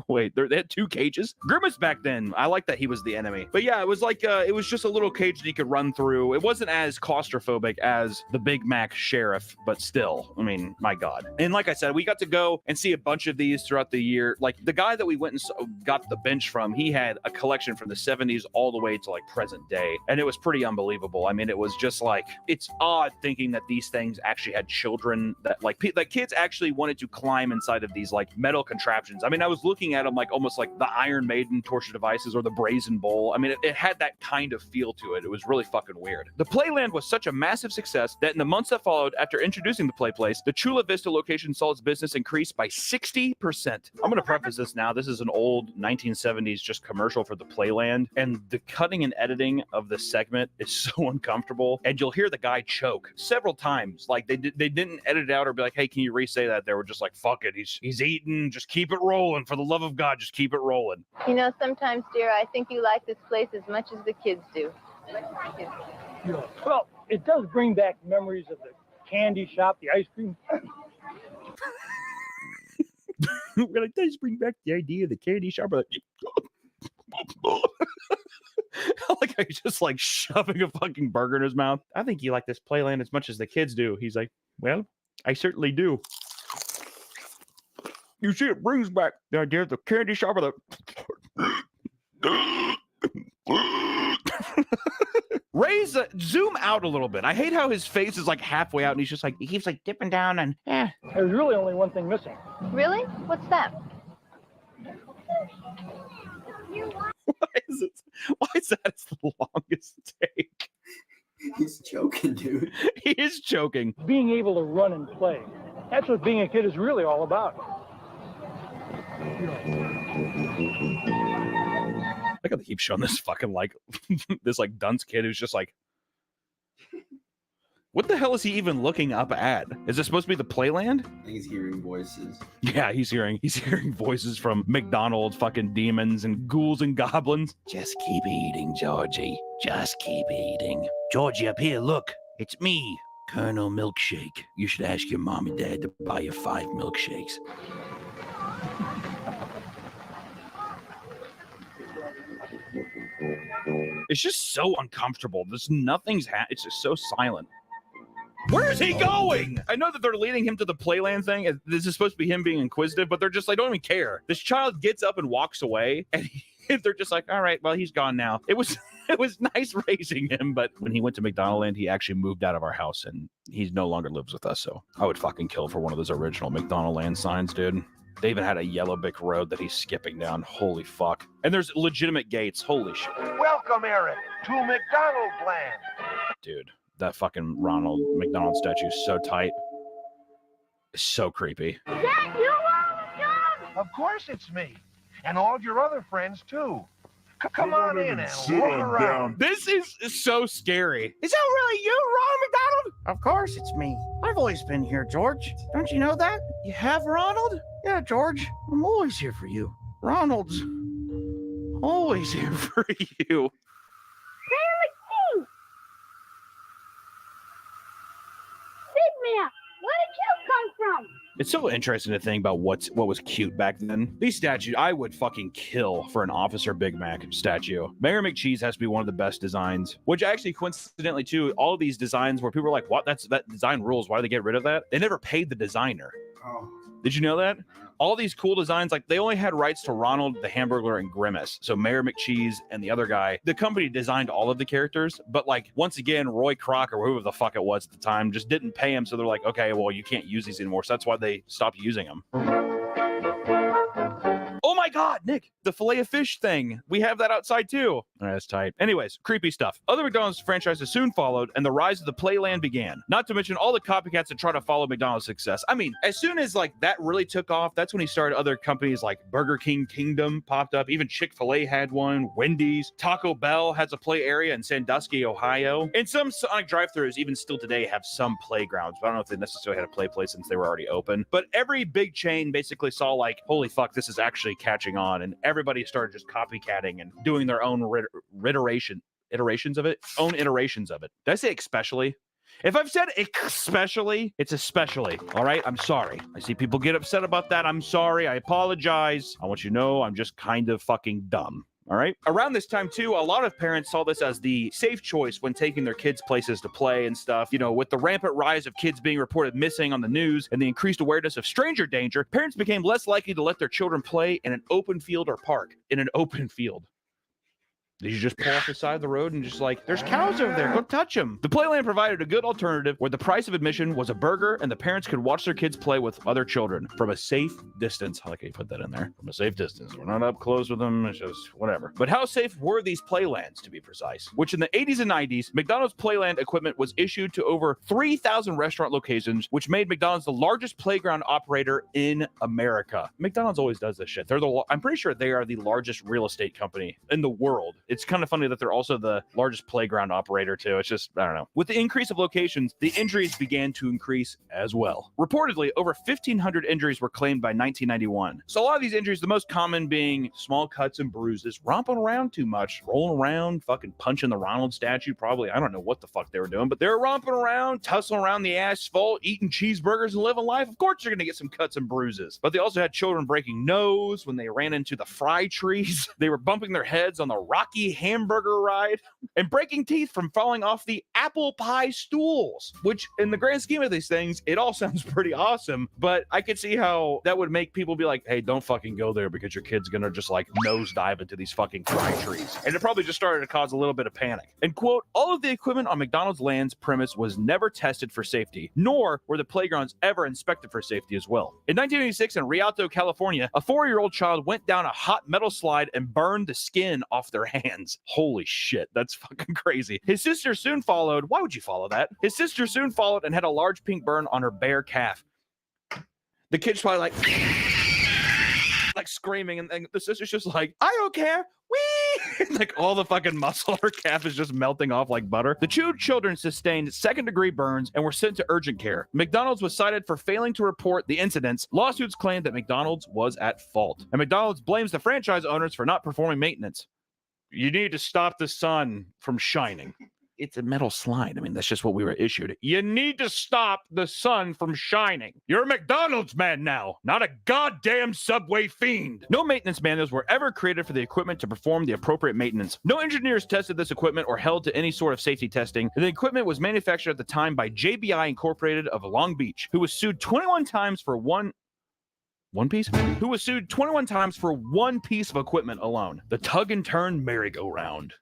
Wait, they had 2 cages? Grimace back then, I like that he was the enemy. But yeah, it was like, it was just a little cage that he could run through. It wasn't as claustrophobic as the Big Mac sheriff, but still, I mean, my God. And like I said, we got to go and see a bunch of these throughout the year. Like the guy that we went and got the bench from, he had a collection from the 70s all the way to like present day. And it was pretty unbelievable. I mean, it was just like, it's odd thinking that these things actually had children that like kids actually wanted to climb inside of these like metal contraptions. I mean, I was looking at them like almost like the Iron Maiden torture devices or the Brazen Bull. I mean, it had that kind of feel to it. It was really fucking weird. The Playland was such a massive success that in the months that followed after introducing the Play Place, the Chula Vista location saw its business increase by 60%. I'm going to preface this now. This is an old 1970s just commercial for the Playland, and the cutting and editing of the segment is so uncomfortable, and you'll hear the guy choke several times. Like they didn't edit it out or be like, hey, can you re-say that? They were just like, fuck it, he's eating, just keep it rolling. For the love of God, just keep it rolling. You know, sometimes, dear, I think you like this place as much as the kids do. Well, it does bring back memories of the candy shop, the ice cream. It does bring back the idea of the candy shop. Like, I like how he's just like shoving a fucking burger in his mouth. I think you like this Playland as much as the kids do. He's like, well, I certainly do. You see, it brings back the idea of the candy shop or the... Raise, zoom out a little bit. I hate how his face is like halfway out and he's just like, he keeps like dipping down and There's really only one thing missing. Really? What's that? Why is that the longest take? He's joking, dude. He is choking. Being able to run and play. That's what being a kid is really all about. I gotta keep showing this fucking like this like dunce kid who's just like, what the hell is he even looking up at? Is this supposed to be the Playland? I think he's hearing voices. Yeah, he's hearing voices from McDonald's fucking demons and ghouls and goblins. Just keep eating, Georgie. Just keep eating. Georgie, up here, look. It's me, Colonel Milkshake. You should ask your mom and dad to buy you 5 milkshakes. It's just so uncomfortable. There's nothing's it's just so silent. Where is he going? I know that they're leading him to the Playland thing. This is supposed to be him being inquisitive, but they're just like, don't even care. This child gets up and walks away, and they're just like, all right, well, he's gone now. It was nice raising him, but when he went to McDonaldland, he actually moved out of our house, and he no longer lives with us, so I would fucking kill for one of those original McDonaldland signs, dude. They even had a yellow brick road that he's skipping down. Holy fuck. And there's legitimate gates. Holy shit. Welcome, Eric, to McDonald Land. Dude, that fucking Ronald McDonald statue is so tight. It's so creepy. Dad, you Ronald John? Of course it's me. And all of your other friends, too. Come on in and look around. This is so scary. Is that really you, Ronald McDonald? Of course it's me. I've always been here, George. Don't you know that? You have, Ronald? Yeah, George. I'm always here for you. Ronald's always here for you. Sigma, where did you come from? It's so interesting to think about what was cute back then. These statues, I would fucking kill for an Officer Big Mac statue. Mayor McCheese has to be one of the best designs, which actually coincidentally too, all of these designs where people are like, what, that design rules, why did they get rid of that? They never paid the designer. Oh. Did you know that? All these cool designs, like they only had rights to Ronald, the Hamburglar, and Grimace. So Mayor McCheese and the other guy, the company designed all of the characters, but like once again, Roy Kroc or whoever the fuck it was at the time just didn't pay him. So they're like, okay, well, you can't use these anymore. So that's why they stopped using them. Oh my God, Nick, the fillet of fish thing. We have that outside too. All right, that's tight. Anyways, creepy stuff. Other McDonald's franchises soon followed, and the rise of the Playland began. Not to mention all the copycats that try to follow McDonald's success. I mean, as soon as like that really took off, that's when he started other companies like Burger King Kingdom popped up. Even Chick-fil-A had one. Wendy's, Taco Bell has a play area in Sandusky, Ohio. And some Sonic drive-thrus even still today have some playgrounds. But I don't know if they necessarily had a play place since they were already open. But every big chain basically saw like, holy fuck, this is actually catching on, and everybody started just copycatting and doing their own iterations of it. Did I say especially? If I've said especially, it's especially. All right, I'm sorry. I see people get upset about that. I'm sorry. I apologize. I want you to know I'm just kind of fucking dumb. All right. Around this time, too, a lot of parents saw this as the safe choice when taking their kids places to play and stuff. You know, with the rampant rise of kids being reported missing on the news and the increased awareness of stranger danger, parents became less likely to let their children play in an open field or park. In an open field. You just pull off the side of the road and just like, there's cows over there, go touch them. The playland provided a good alternative where the price of admission was a burger and the parents could watch their kids play with other children from a safe distance. I like how you put that in there. From a safe distance. We're not up close with them, it's just whatever. But how safe were these playlands, to be precise? Which in the 80s and 90s, McDonald's playland equipment was issued to over 3,000 restaurant locations, which made McDonald's the largest playground operator in America. McDonald's always does this shit. I'm pretty sure they are the largest real estate company in the world. It's kind of funny that they're also the largest playground operator too. It's just, I don't know. With the increase of locations, the injuries began to increase as well. Reportedly, over 1,500 injuries were claimed by 1991. So a lot of these injuries, the most common being small cuts and bruises, romping around too much, rolling around, fucking punching the Ronald statue, probably. I don't know what the fuck they were doing, but they were romping around, tussling around the asphalt, eating cheeseburgers and living life. Of course you're going to get some cuts and bruises. But they also had children breaking nose when they ran into the fry trees. They were bumping their heads on the Rocky hamburger ride and breaking teeth from falling off the apple pie stools, which in the grand scheme of these things, it all sounds pretty awesome, but I could see how that would make people be like, hey, don't fucking go there because your kid's gonna just like nosedive into these fucking fry trees. And it probably just started to cause a little bit of panic. And quote, all of the equipment on McDonald's land's premise was never tested for safety, nor were the playgrounds ever inspected for safety as well. In 1986 in Rialto, California, a 4-year-old child went down a hot metal slide and burned the skin off their hands. Holy shit, that's fucking crazy. His sister soon followed. Why would you follow that? His sister soon followed and had a large pink burn on her bare calf. The kid's probably like screaming, and the sister's just like, I don't care. Whee! Like all the fucking muscle on her calf is just melting off like butter. The two children sustained second-degree burns and were sent to urgent care. McDonald's was cited for failing to report the incidents. Lawsuits claimed that McDonald's was at fault, and McDonald's blames the franchise owners for not performing maintenance. You need to stop the sun from shining. It's a metal slide. I mean, that's just what we were issued. You need to stop the sun from shining. You're a McDonald's man now, not a goddamn Subway fiend. No maintenance manuals were ever created for the equipment to perform the appropriate maintenance. No engineers tested this equipment or held to any sort of safety testing. The equipment was manufactured at the time by JBI Incorporated of Long Beach, who was sued 21 times for one piece? Who was sued 21 times for one piece of equipment alone. The tug and turn merry-go-round.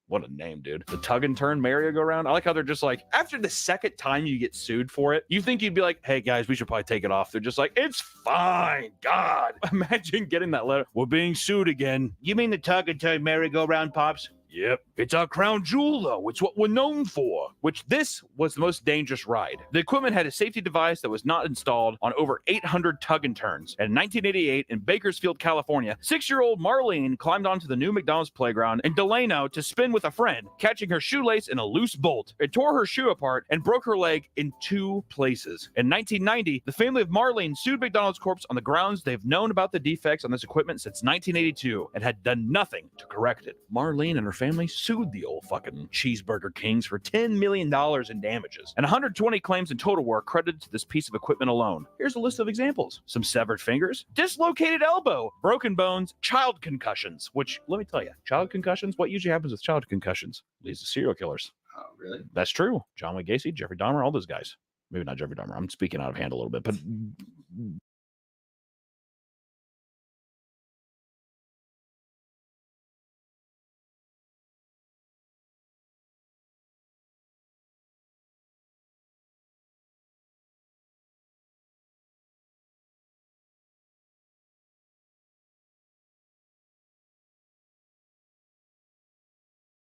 What a name, dude. The tug and turn merry-go-round. I like how they're just like, after the second time you get sued for it, you think you'd be like, hey guys, we should probably take it off. They're just like, it's fine. God. Imagine getting that letter. We're being sued again. You mean the tug and turn merry-go-round, Pops? Yep. It's our crown jewel, though. It's what we're known for. Which this was the most dangerous ride. The equipment had a safety device that was not installed on over 800 tug and turns. And in 1988, in Bakersfield, California, 6-year-old Marlene climbed onto the new McDonald's playground in Delano to spin with a friend, catching her shoelace in a loose bolt. It tore her shoe apart and broke her leg in 2 places. In 1990, the family of Marlene sued McDonald's Corp. On the grounds they've known about the defects on this equipment since 1982 and had done nothing to correct it. Marlene and her family sued the old fucking Cheeseburger Kings for $10 million in damages, and 120 claims in total were credited to this piece of equipment alone. Here's a list of examples. Some severed fingers, dislocated elbow, broken bones, child concussions, which, let me tell you, child concussions, what usually happens with child concussions? Leads to serial killers. Oh, really? That's true. John Wayne Gacy, Jeffrey Dahmer, all those guys. Maybe not Jeffrey Dahmer. I'm speaking out of hand a little bit, but